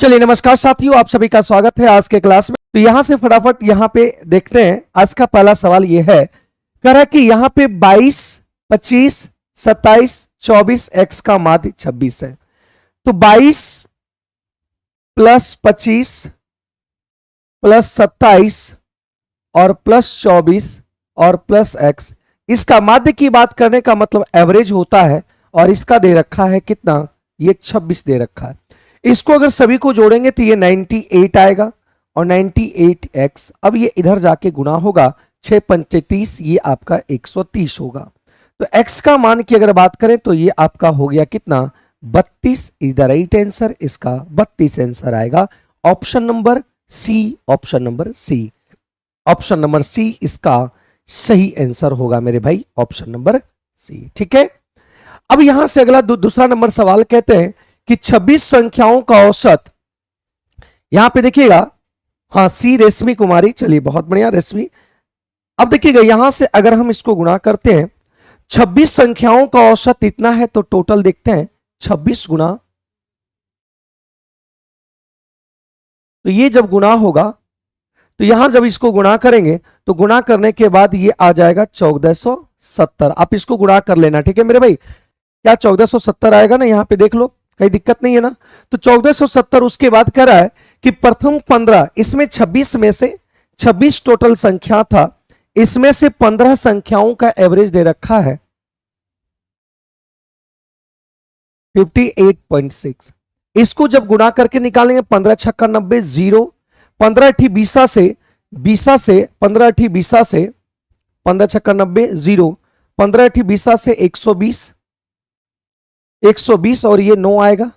चलिए नमस्कार साथियों, आप सभी का स्वागत है आज के क्लास में। तो यहां से फटाफट यहां पे देखते हैं। आज का पहला सवाल यह है, कह रहा है कि यहां पे 22, 25, 27, 24 x का माध्य 26 है। तो 22 प्लस 25 प्लस 27 और प्लस 24 और प्लस x, इसका माध्य की बात करने का मतलब एवरेज होता है। और इसका दे रखा है कितना, ये 26 दे रखा है। इसको अगर सभी को जोड़ेंगे तो ये 98 आएगा और 98x, अब ये इधर जाके गुना होगा 6 पंचे 30, ये आपका 130 होगा। तो x का मान की अगर बात करें तो ये आपका हो गया कितना, 32 इज द राइट आंसर। इसका 32 आंसर आएगा। Option number C, option number C, option number C इसका सही आंसर होगा मेरे भाई, ऑप्शन नंबर सी। ठीक है, अब यहां से अगला दूसरा नंबर सवाल कहते हैं कि 26 संख्याओं का औसत, यहां पे देखिएगा, हाँ सी रेशमी कुमारी, चलिए बहुत बढ़िया रेशमी। अब देखिएगा यहां से अगर हम इसको गुणा करते हैं, 26 संख्याओं का औसत इतना है, तो टोटल देखते हैं 26 गुना, तो ये जब गुना होगा तो यहां जब इसको गुणा करेंगे तो गुणा करने के बाद ये आ जाएगा 1470। आप इसको गुणा कर लेना, ठीक है मेरे भाई। क्या 1470 आएगा ना, यहां पे देख लो, कहीं दिक्कत नहीं है ना। तो 1470, उसके बाद कह रहा है कि प्रथम 15, इसमें 26 में से 26 टोटल संख्या था, इसमें से 15 संख्याओं का एवरेज दे रखा है 58.6। इसको जब गुणा करके निकालेंगे 15 छक्का 90, 0, 15 अठी 20 से 20 से 15 अठी 20 से 15 छक्का 90, 0, 15 अठी 20 से 120, 120 और ये 9 आएगा।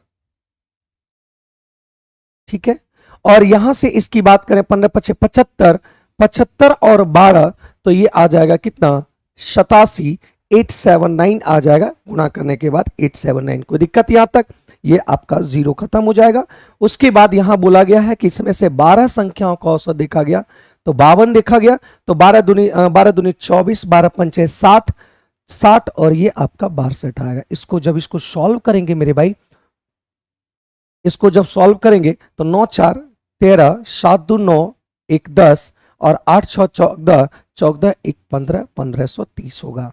ठीक है, और यहां से इसकी बात करें 15 पचे 75, 75 और 12, तो ये आ जाएगा कितना, 87, 879 आ जाएगा। गुणा करने के बाद 879, कोई दिक्कत यहां तक, ये आपका 0 खत्म हो जाएगा। उसके बाद यहां बोला गया है कि इसमें से 12 संख्याओं का औसत देखा गया, तो 52 देखा गया। तो 12 दूनी 24, 12 पंचे 60, 60 और ये आपका 62 आएगा। इसको सॉल्व करेंगे मेरे भाई, इसको जब सॉल्व करेंगे तो 9 4 13, 7 2 9, 1 10 और 8 6 14, 14 1 15, 1530 होगा।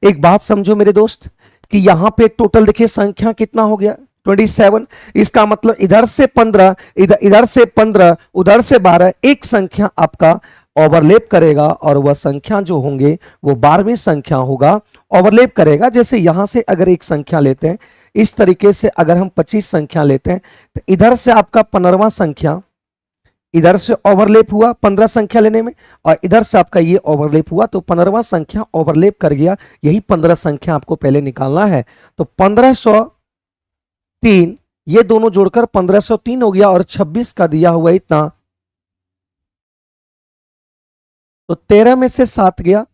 एक बात समझो मेरे दोस्त कि यहां पे टोटल देखिए संख्या कितना हो गया, 27। इसका मतलब इधर से 15, इधर से 15, उधर से 12, एक संख्या आपका ओवरलैप करेगा और वह संख्या जो होंगे वो 12वीं संख्या होगा, ओवरलैप करेगा। जैसे यहां से अगर एक संख्या लेते हैं, इस तरीके से अगर हम 25 संख्या लेते हैं, तो इधर से आपका 15वां संख्या इधर से ओवरलैप हुआ 15 संख्या लेने में, और इधर से आपका ये ओवरलैप हुआ, तो 15वां संख्या ओवरलैप कर गया। यही 15 संख्या आपको पहले निकालना है। तो 1503, ये दोनों जोड़कर 1503 हो गया, और 26 का दिया हुआ इतना, तो 13 में से 7 गया,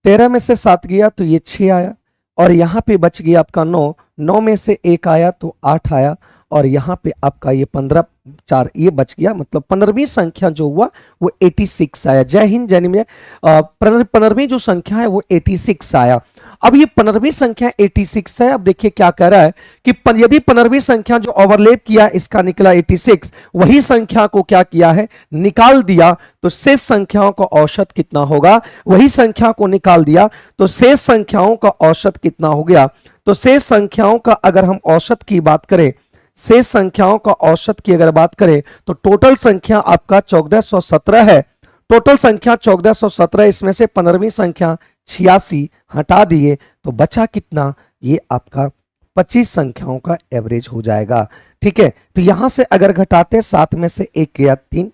13 में से 7 गया तो ये 6 आया, और यहां पे बच गया आपका 9, 9 में से 1 आया तो 8 आया, और यहां पे आपका ये 15 4 ये बच गया। मतलब 15वीं संख्या जो हुआ वो 86 आया। जय हिंद जय निमय। 15वीं जो संख्या है वो 86 आया। अब ये 15वीं संख्या 86 है। अब देखिए क्या कह रहा है कि यदि 15वीं संख्या जो ओवरलैप किया इसका निकला 86, वही संख्या को क्या किया है, निकाल दिया, तो शेष संख्याओं का औसत कितना होगा, वही संख्या को निकाल दिया, तो शेष संख्याओं का औसत कितना हो गया। तो शेष संख्याओं का अगर हम औसत की बात करें, शेष संख्याओं का औसत की अगर बात करें, तो टोटल संख्या आपका 1417 है। टोटल संख्या 1417, इसमें से 15वीं संख्या 86 हटा दिए तो बचा कितना, ये आपका 25 संख्याओं का एवरेज हो जाएगा। ठीक है, तो यहां से अगर घटाते 7 में से 1 गया 3,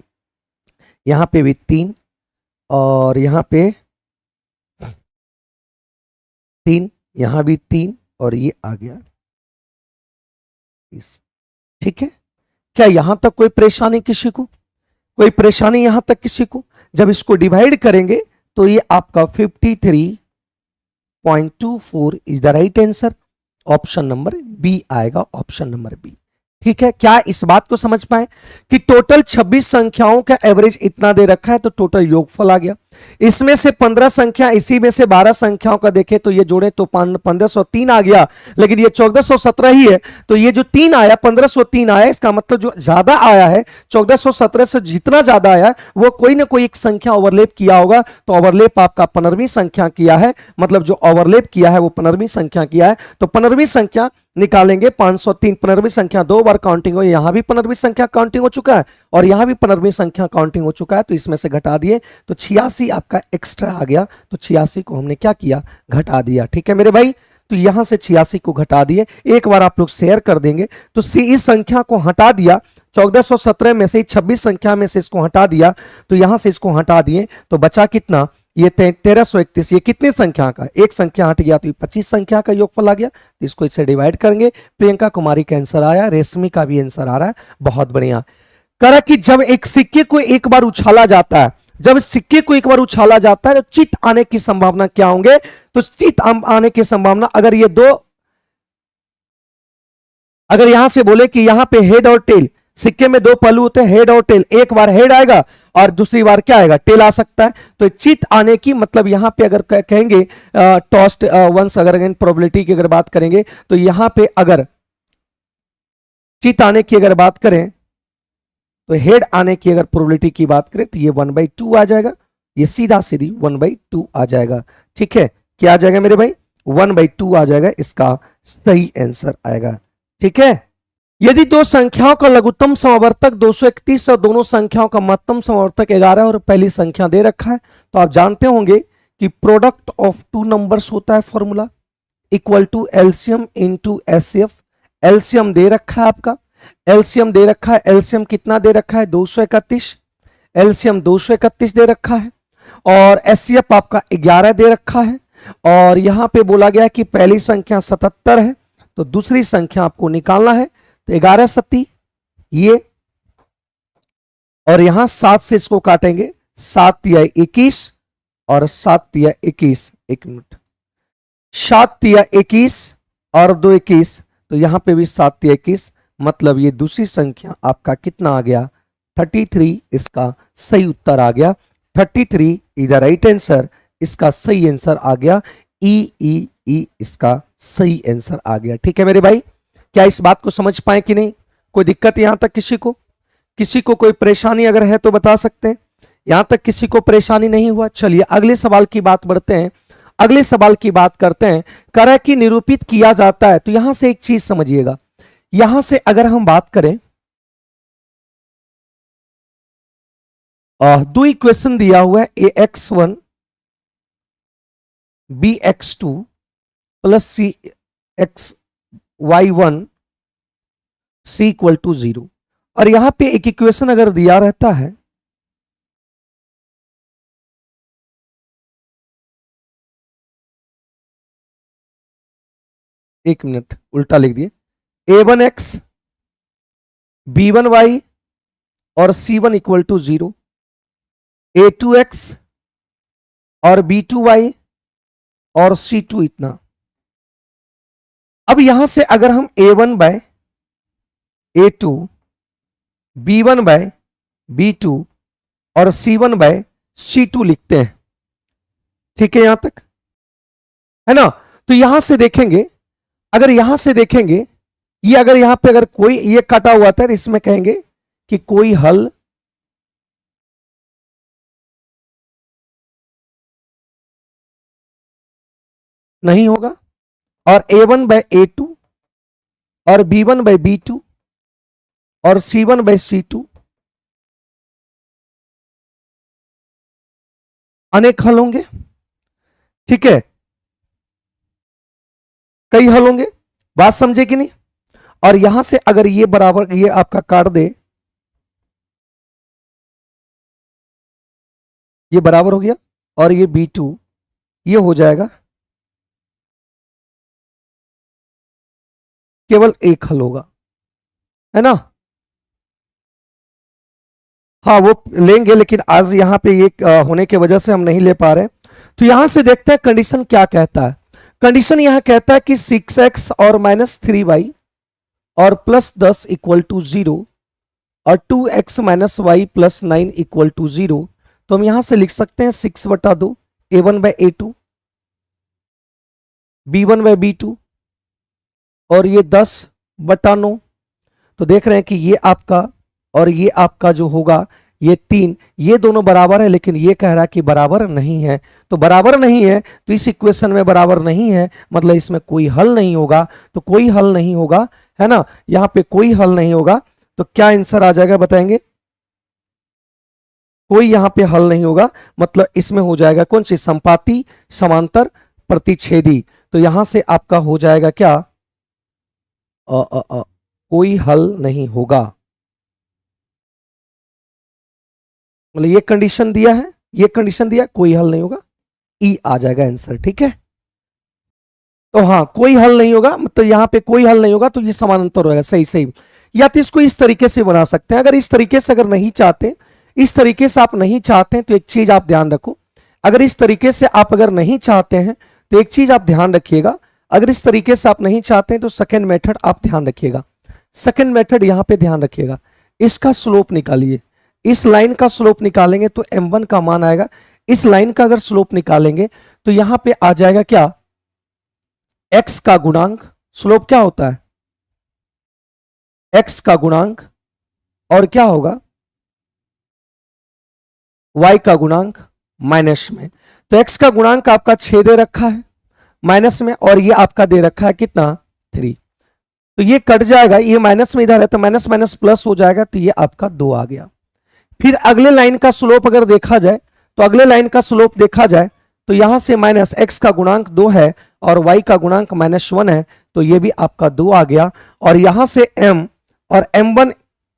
यहां पे भी 3, और यहां पे 3, यहां भी 3, और ये आ गया 30। ठीक है, क्या यहां तक कोई परेशानी किसी को, कोई परेशानी यहां तक किसी को? जब इसको डिवाइड करेंगे तो ये आपका 53.24 is the right answer. Option number B आएगा, ऑप्शन नंबर बी। ठीक है, क्या इस बात को समझ पाए कि टोटल 26 संख्याओं का एवरेज इतना दे रखा है, तो टोटल योगफल आ गया। इसमें से 15 संख्या, इसी में से 12 संख्याओं का देखें तो ये जोड़े तो 1503 आ गया, लेकिन ये 1417 ही है। तो ये जो 3 आया 1503 आया, इसका मतलब जो ज्यादा आया है 1417 से जितना ज्यादा आया वो कोई ना कोई एक संख्या ओवरलैप किया होगा। तो ओवरलैप आपका 15वीं संख्या किया है, मतलब जो ओवरलैप किया है वो 15वीं संख्या किया है। तो 15वीं संख्या निकालेंगे 503, 15वीं संख्या 2 बार काउंटिंग हो, यहां भी 15वीं संख्या काउंटिंग हो चुका है और यहां भी 15वीं संख्या काउंटिंग हो चुका है। तो इसमें से घटा दिए तो 86 आपका एक्स्ट्रा आ गया। तो 86 को हमने क्या किया, घटा दिया। ठीक है मेरे भाई, तो यहां से 86 को घटा दिए। एक बार आप लोग शेयर कर देंगे तो इस संख्या को हटा दिया, 1417 में से 26 संख्या में से इसको हटा दिया, तो यहां से इसको हटा दिए तो बचा कितना, ये 1331। ये कितनी संख्या का, एक संख्या हट गया तो 25 संख्या का योगफल आ गया। तो इसको इससे डिवाइड करेंगे। प्रियंका कुमारी का आंसर आया, रेशमी का भी आंसर आ रहा है, बहुत बढ़िया। करा कि जब एक सिक्के को एक बार उछाला जाता है, जब सिक्के को एक बार उछाला जाता है तो चित आने की संभावना क्या होंगे, तो चित आने की संभावना, अगर ये दो, अगर यहां से बोले कि यहां पे हेड और टेल, सिक्के में दो पहलू होते हैं हेड और टेल, एक बार हेड आएगा और दूसरी बार क्या आएगा, टेल आ सकता है। तो चित आने की मतलब यहां पे अगर कहेंगे टॉस्ट वंस, अगर प्रोबेबिलिटी की अगर बात करेंगे तो यहां पे अगर चित आने की अगर बात करें तो हेड आने की अगर प्रोबेबिलिटी की बात करें तो ये 1/2 आ जाएगा, ये सीधा सीधी 1/2 आ जाएगा। ठीक है, क्या आ जाएगा मेरे भाई, 1/2 आ जाएगा, इसका सही आंसर आएगा। ठीक है, यदि दो संख्याओं का लघुत्तम समवर्तक 231 और दोनों संख्याओं का महत्तम समवर्तक 11 और पहली संख्या दे रखा है, तो आप जानते होंगे कि प्रोडक्ट ऑफ टू नंबर्स होता है formula, equal to LCM into HCF. LCM दे रखा है आपका, एलसीएम दे रखा है, एलसीएम कितना दे रखा है, 231, एलसीएम 231 दे रखा है, और एचसीएफ आपका 11 दे रखा है। और यहां पे बोला गया कि पहली संख्या 77 है, तो दूसरी संख्या आपको निकालना है। तो 11 सत्ती ये, और यहां 7 से इसको काटेंगे, 7 तिया 21 और 7 तिया 21, एक मिनट, 7 तिया 21 और 2 21, तो यहां पे भी 7 तिया 21, मतलब ये दूसरी संख्या आपका कितना आ गया, 33, इसका सही उत्तर आ गया। 33 इज द राइट आंसर, इसका सही आंसर आ गया, ई इसका सही आंसर आ गया। ठीक है मेरे भाई, क्या इस बात को समझ पाए कि नहीं, कोई दिक्कत यहां तक किसी को कोई परेशानी अगर है तो बता सकते हैं, यहां तक किसी को परेशानी नहीं हुआ। चलिए अगले सवाल की बात बढ़ते हैं, अगले सवाल की बात करते हैं। करा कि निरूपित किया जाता है, तो यहां से एक चीज समझिएगा, यहां से अगर हम बात करें, दो इक्वेशन दिया हुआ है, ax1 bx2 plus cxy1 c equal to 0, और यहां पे एक इक्वेशन अगर दिया रहता है, एक मिनट उल्टा लिख दिए, a1x b1y और c1 इक्वल टू 0, a2x और b2y और c2 इतना। अब यहां से अगर हम a1 bye a2, b1 bye b2 और c1 बाय c2 लिखते हैं, ठीक है यहां तक है ना। तो यहां से देखेंगे, अगर यहां से देखेंगे, ये अगर यहां पे अगर कोई ये कटा हुआ था, इसमें कहेंगे कि कोई हल नहीं होगा, और a1 बाय a2 और b1 बाय b2 और c1 बाय c2 अनेक हल होंगे। ठीक है, कई हल होंगे, बात समझे कि नहीं। और यहां से अगर ये बराबर ये आपका काट दे, ये बराबर हो गया, और ये b2 ये हो जाएगा, केवल एक हल होगा, है ना। हाँ वो लेंगे, लेकिन आज यहां पे ये होने की वजह से हम नहीं ले पा रहे। तो यहां से देखते हैं कंडीशन क्या कहता है। कंडीशन यहां कहता है कि 6x और -3y और +10 इक्वल टू 0 और 2x - y + 9 इक्वल टू 0। तो हम यहां से लिख सकते हैं 6/2 A1/A2 B1/B2 और ये 10/9। तो देख रहे हैं कि ये आपका और ये आपका जो होगा ये 3, ये दोनों बराबर है, लेकिन ये कह रहा है कि बराबर नहीं है। तो बराबर नहीं है तो इस इक्वेशन में बराबर नहीं है, मतलब इसमें कोई हल नहीं होगा। तो कोई हल नहीं होगा, है ना, यहां पे कोई हल नहीं होगा। तो क्या आंसर आ जाएगा बताएंगे? कोई यहां पे हल नहीं होगा, मतलब इसमें हो जाएगा कौन सी? संपाती, समांतर, प्रतिच्छेदी। तो यहां से आपका हो जाएगा क्या? कोई हल नहीं होगा, मतलब ये कंडीशन दिया है, ये कंडीशन दिया, कोई हल नहीं होगा, ई आ जाएगा आंसर। ठीक है, तो हाँ कोई हल नहीं होगा, मतलब यहां पे कोई हल नहीं होगा, तो ये समानांतर होगा। सही सही। या तो इसको इस तरीके से बना सकते हैं, अगर इस तरीके से अगर नहीं चाहते, इस तरीके से आप नहीं चाहते तो एक चीज आप ध्यान रखो, अगर इस तरीके से आप अगर नहीं चाहते हैं तो एक चीज आप ध्यान रखिएगा, अगर इस तरीके से आप नहीं चाहते हैं तो सेकेंड मेथड आप ध्यान रखिएगा। सेकेंड मेथड यहां पे ध्यान रखिएगा, इसका स्लोप निकालिए। इस लाइन का स्लोप निकालेंगे तो m1 का मान आएगा। इस लाइन का अगर स्लोप निकालेंगे तो यहां पे आ जाएगा क्या? x का गुणांक, स्लोप क्या होता है? x का गुणांक, और क्या होगा? y का गुणांक माइनस में। तो x का गुणांक आपका 6 दे रखा है माइनस में, और ये आपका दे रखा है कितना? 3। तो ये कट जाएगा, ये माइनस में इधर है तो माइनस माइनस प्लस हो जाएगा, तो ये आपका 2 आ गया। फिर अगले लाइन का स्लोप अगर देखा जाए, तो अगले लाइन का स्लोप देखा जाए तो यहां से माइनस x का गुणांक 2 है और y का गुणांक -1 है, तो ये भी आपका 2 आ गया। और यहां से m और m1,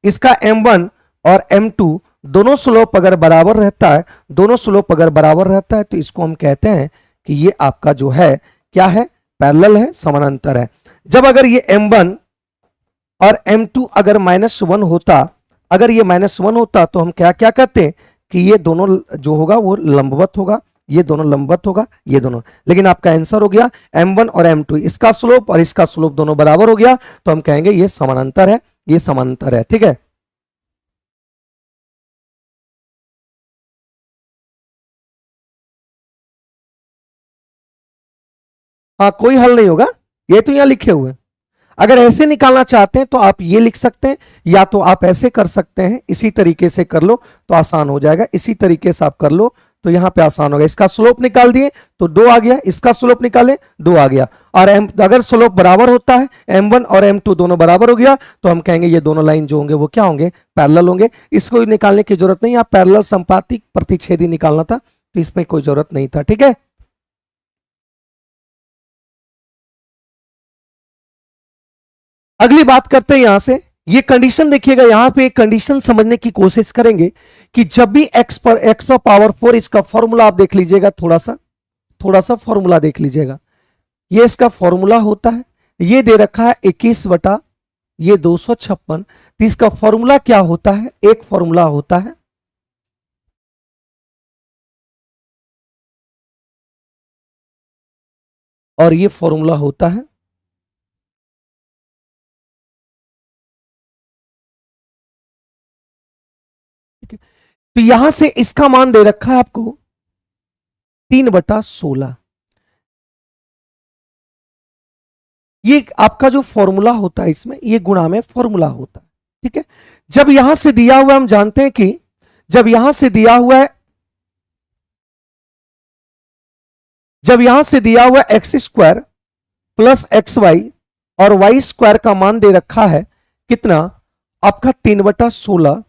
इसका m1 और m2 दोनों स्लोप अगर बराबर रहता है, दोनों स्लोप अगर बराबर रहता है तो इसको हम कहते हैं कि ये आपका जो है क्या है? पैरेलल है, समानांतर है। जब अगर ये m1 और m2 अगर -1 होता, अगर ये -1 होता तो हम क्या क्या कहते हैं कि ये दोनों जो होगा वो लंबवत होगा, ये दोनों लंबवत होगा, ये दोनों। लेकिन आपका आंसर हो गया m1 और m2, इसका स्लोप और इसका स्लोप दोनों बराबर हो गया, तो हम कहेंगे ये समानांतर है, ये समानांतर है। ठीक है, हाँ कोई हल नहीं होगा, ये तो यहां लिखे हुए हैं। अगर ऐसे निकालना चाहते हैं तो आप ये लिख सकते हैं, या तो आप ऐसे कर सकते हैं, इसी तरीके से कर लो तो आसान हो जाएगा। इसी तरीके से आप कर लो तो यहां पे आसान होगा। इसका स्लोप निकाल दिए तो 2 आ गया, इसका स्लोप निकाले 2 आ गया। और अगर स्लोप बराबर होता है, m1 और m2 दोनों बराबर हो गया, तो हम कहेंगे ये दोनों लाइन जो होंगे वो क्या होंगे? पैरेलल होंगे। इसको निकालने की जरूरत नहीं, आप पैरेलल, संपाती, प्रतिच्छेदी निकालना था, तो इसमें कोई जरूरत नहीं था। ठीक है, अगली बात करते हैं यहां से। ये कंडीशन देखिएगा, यहां पे एक कंडीशन समझने की कोशिश करेंगे कि जब भी x पर पावर 4, इसका फॉर्मूला आप देख लीजिएगा, थोड़ा सा फॉर्मूला देख लीजिएगा। ये इसका फॉर्मूला होता है, ये दे रखा है 21 बटा ये 256। तो इसका फॉर्मूला क्या होता है? एक फॉर्मूला होता है और ये फॉर्मूला होता है तो यहां से इसका मान दे रखा है आपको 3/16। ये आपका जो फॉर्मूला होता है, इसमें ये गुणा में फॉर्मूला होता है। ठीक है, जब यहां से दिया हुआ, हम जानते हैं कि जब यहां से दिया हुआ है, जब यहां से दिया हुआ x² प्लस xy और y² का मान दे रखा है कितना? आपका 3/16।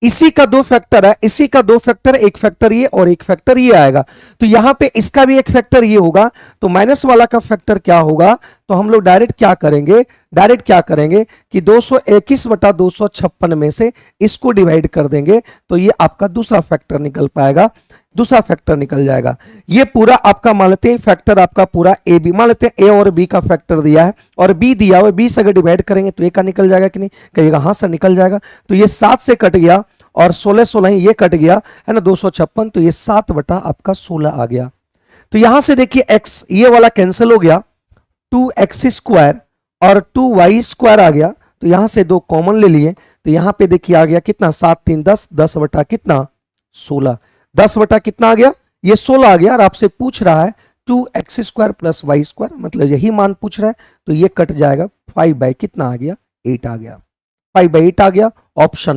इसी का 2 फैक्टर है, इसी का 2 फैक्टर, एक फैक्टर ये और एक फैक्टर ये आएगा। तो यहां पे इसका भी एक फैक्टर ये होगा, तो माइनस वाला का फैक्टर क्या होगा? तो हम लोग डायरेक्ट क्या करेंगे कि 221/256 में से इसको डिवाइड कर देंगे, तो ये आपका दूसरा फैक्टर निकल पाएगा, दूसरा फैक्टर निकल जाएगा। ये पूरा आपका मान लेते हैं फैक्टर, आपका पूरा ए बी, मान लेते हैं ए और बी का फैक्टर दिया है और बी दिया हुआ है, बी से अगर डिवाइड करेंगे तो ए का निकल जाएगा कि नहीं? कहिएगा हाँ सर निकल जाएगा। तो ये 7 से कट गया और 16 ये कट गया, है ना, 256, तो ये 7/16 आ गया। तो यहां से देखिए x ये वाला कैंसिल हो गया, 2x² और 2y² आ गया, तो यहां से 2 कॉमन ले लिए, तो यहां पे देखिए आ गया कितना? 7 3 10, 10 बटा कितना? 16। 10 बटा कितना आ गया, ये 16 आ गया। और आपसे पूछ रहा है 2x² प्लस y², मतलब यही मान पूछ रहा है, तो ये कट जाएगा 5 बाई कितना आ गया, 8 आ गया। 5 बाई 8 आ गया। Option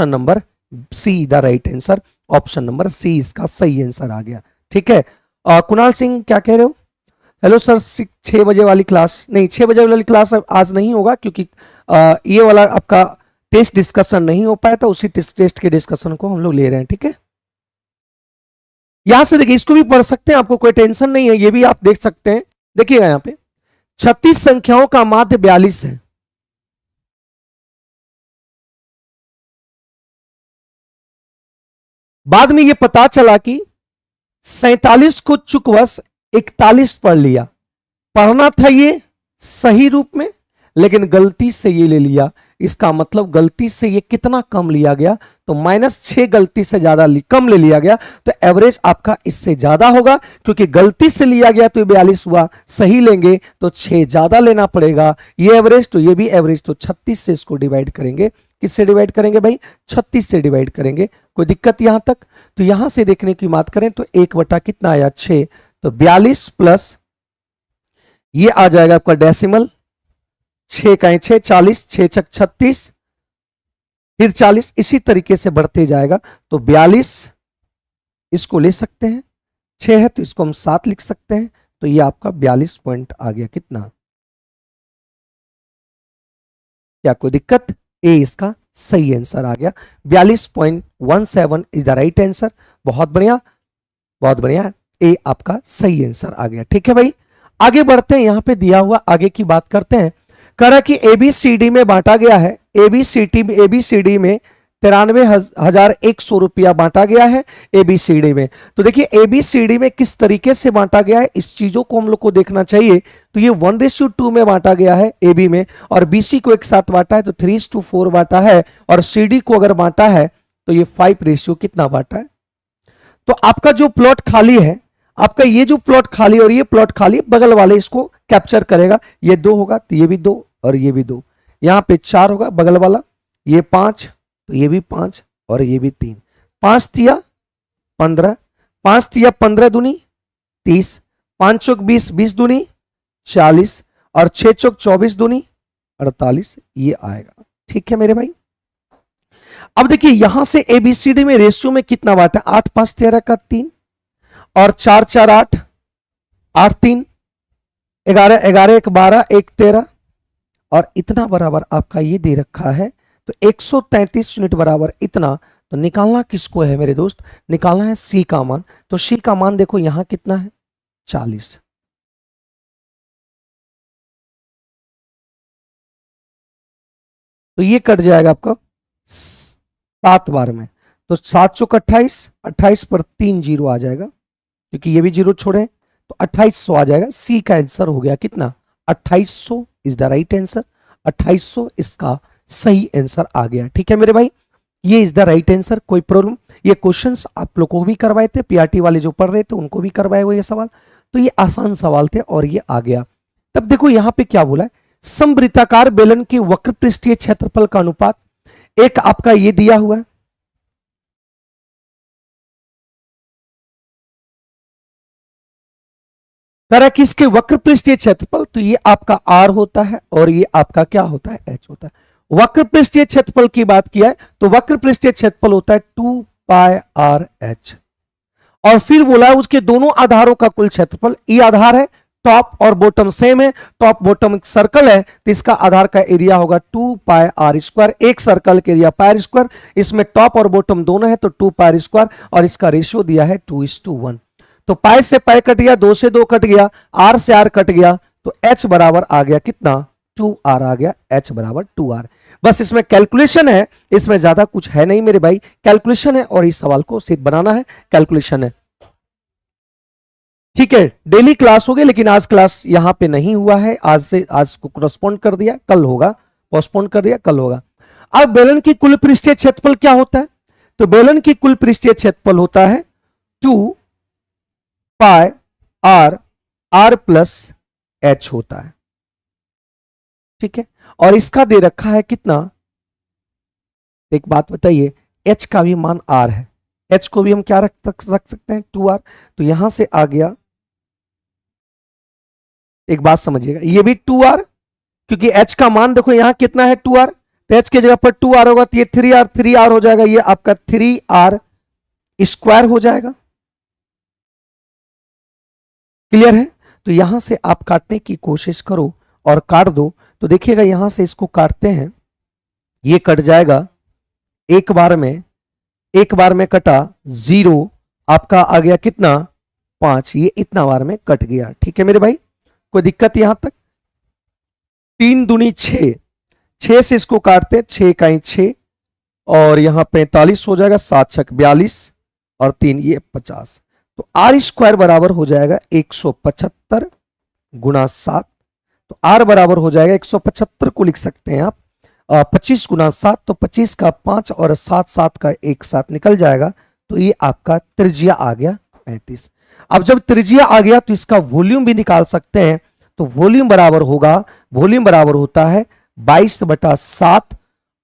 number C the right answer, option number C इसका सही आंसर आ गया। ठीक है, कुणाल सिंह क्या कह रहे हो? हेलो सर, 6 बजे वाली क्लास नहीं, 6 बजे वाली क्लास आज नहीं होगा, क्योंकि ये वाला आपका टेस्ट डिस्कशन नहीं हो पाया, तो उसी टेस्ट के डिस्कशन को हम लोग ले रहे हैं। ठीक है, यहां से देखिए, इसको भी पढ़ सकते हैं, आपको कोई टेंशन नहीं है, ये भी आप देख सकते हैं। देखिएगा यहां पे 36 संख्याओं का माध्य 42 है। बाद में ये पता चला कि 47 को चुकवश 41 पढ़ लिया। पढ़ना था ये सही रूप में, लेकिन गलती से ये ले लिया। इसका मतलब गलती से ये कितना कम लिया गया, तो -6 गलती से ज्यादा कम ले लिया गया, तो एवरेज आपका इससे ज्यादा होगा। क्योंकि गलती से लिया गया तो 42 हुआ, सही लेंगे तो 6 ज्यादा लेना पड़ेगा। ये एवरेज तो ये भी एवरेज, तो 36 से इसको डिवाइड करेंगे। किससे डिवाइड करेंगे भाई? 36 से डिवाइड करेंगे। कोई दिक्कत यहां तक? तो यहां से देखने की बात करें तो 1 बटा कितना आया, 6, तो 42 प्लस ये आ जाएगा आपका डेसिमल, 6 का 6, 40, 6 छक 36, फिर 40, इसी तरीके से बढ़ते जाएगा। तो 42 इसको ले सकते हैं, 6 है तो इसको हम 7 लिख सकते हैं। तो ये आपका 42 पॉइंट आ गया। कितना? क्या कोई दिक्कत? ए इसका सही आंसर आ गया, 42.17 इज द राइट आंसर। बहुत बढ़िया, बहुत बढ़िया, ए आपका सही आंसर आ गया। ठीक है भाई, आगे बढ़ते हैं। यहां पे दिया हुआ आगे की बात करते हैं। कह रहा कि एबीसीडी में बांटा गया है, एबीसीडी में 93,100 रुपया बांटा गया है एबीसीडी में। तो देखिए एबीसीडी में किस तरीके से बांटा गया है, इस चीजों को हम लोग को देखना चाहिए। तो ये 1:2 में बांटा गया है एबी में, और बीसी को एक साथ बांटा है तो 3:4 बांटा है, और सीडी को अगर बांटा है तो ये 5 कितना बांटा है। तो आपका जो प्लॉट खाली है, आपका ये जो प्लॉट खाली और ये प्लॉट खाली, बगल वाले इसको कैप्चर करेगा। ये 2 होगा तो ये भी 2 और ये भी 2, यहां पे 4 होगा बगल वाला, ये 5 तो ये भी 5 और ये भी 3। 5 तिया 15, 5 तिया 15 दूनी 30, 5 चौक 20, 20 दूनी 40, और 6 चौक 24 दूनी 48, ये आएगा। ठीक है मेरे भाई, अब देखिए यहां से एबीसीडी में रेशियो में कितना बांटा, 8 5 13 का 3, और 4 4 8, 8 3 11, 11 1 12, 1 13, और इतना बराबर आपका ये दे रखा है। तो 133 यूनिट बराबर इतना। तो निकालना किसको है मेरे दोस्त? निकालना है सी का मान। तो सी का मान देखो यहां कितना है, 40। तो ये कट जाएगा आपका 7 बार में, तो 7 चौक 28, 28 पर 3 जीरो आ जाएगा, क्योंकि ये भी जीरो छोड़े, तो 2800 आ जाएगा। सी का आंसर हो गया कितना, 2800 इज द राइट आंसर। 2800 इसका सही आंसर आ गया। ठीक है मेरे भाई, ये इज द राइट आंसर। कोई प्रॉब्लम? ये क्वेश्चंस आप लोगों को भी करवाए थे, पीआरटी वाले जो पढ़ रहे थे उनको भी करवाए हुए ये सवाल। तो ये आसान सवाल थे और ये आ गया। तब देखो यहां पे क्या बोला है, समवृत्ताकार बेलन के वक्र पृष्ठीय क्षेत्रफल का अनुपात, एक आपका ये दिया हुआ है, तरह किसके वक्र पृष्ठीय क्षेत्रफल, तो ये आपका आर होता है और ये आपका क्या होता है, एच होता है। वक्र पृष्ठीय क्षेत्रफल की बात किया है तो वक्र पृष्ठीय क्षेत्रफल होता है 2πr(h), और फिर बोला है उसके दोनों आधारों का कुल क्षेत्रफल। ये आधार है, टॉप और बॉटम सेम है, टॉप बॉटम एक सर्कल है, तो इसका आधार का एरिया होगा 2πr²। एक सर्कल के एरिया πr², इसमें टॉप और बॉटम दोनों है तो 2πr², और इसका रेशियो दिया है 2:1। तो पाई से पाई कट गया, 2 से 2 कट गया, आर से आर कट गया, तो एच बराबर आ गया कितना, 2r आ गया, एच बराबर 2r। बस इसमें कैलकुलेशन है, इसमें ज्यादा कुछ है नहीं मेरे भाई, कैलकुलेशन है और इस सवाल को सिर्फ बनाना है, कैलकुलेशन है। ठीक है, डेली क्लास हो गई, लेकिन आज क्लास यहां पे नहीं हुआ है, आज को करस्पॉन्ड कर दिया, कल होगा, पोस्टपोन कर दिया, कल होगा। अब बेलन की कुल पृष्ठीय क्षेत्रफल क्या होता है, तो बेलन की कुल पृष्ठीय क्षेत्रफल होता है 2πr+h होता है। ठीक है, और इसका दे रखा है कितना, एक बात बताइए, h का भी मान r है, एच को भी हम क्या रख सकते हैं 2r। तो यहां से आ गया, एक बात समझिएगा, ये भी 2r, क्योंकि एच का मान देखो यहां कितना है 2r, तो एच की जगह पर 2r होगा, तो ये 3r हो जाएगा, ये आपका 3r स्क्वायर हो जाएगा। क्लियर है? तो यहां से आप काटने की कोशिश करो और काट दो, तो देखिएगा यहां से इसको काटते हैं, ये कट जाएगा एक बार में कटा 0, आपका आ गया कितना 5, ये इतना बार में कट गया। ठीक है मेरे भाई, कोई दिक्कत यहां तक? 3 दूनी 6, 6 से इसको काटते, 6 का 6 और यहां 45 हो जाएगा, 7 छक 42 और 3 ये 50। तो आर स्क्वायर बराबर हो जाएगा 175 गुणा 7। तो आर बराबर हो जाएगा 175 को लिख सकते हैं आप 25 गुना 7, तो 25 का 5 और 7 का 1 साथ निकल जाएगा। तो ये आपका त्रिज्या आ गया 35। अब जब त्रिज्या आ गया तो इसका वॉल्यूम भी निकाल सकते हैं। तो वॉल्यूम बराबर होता है 22/7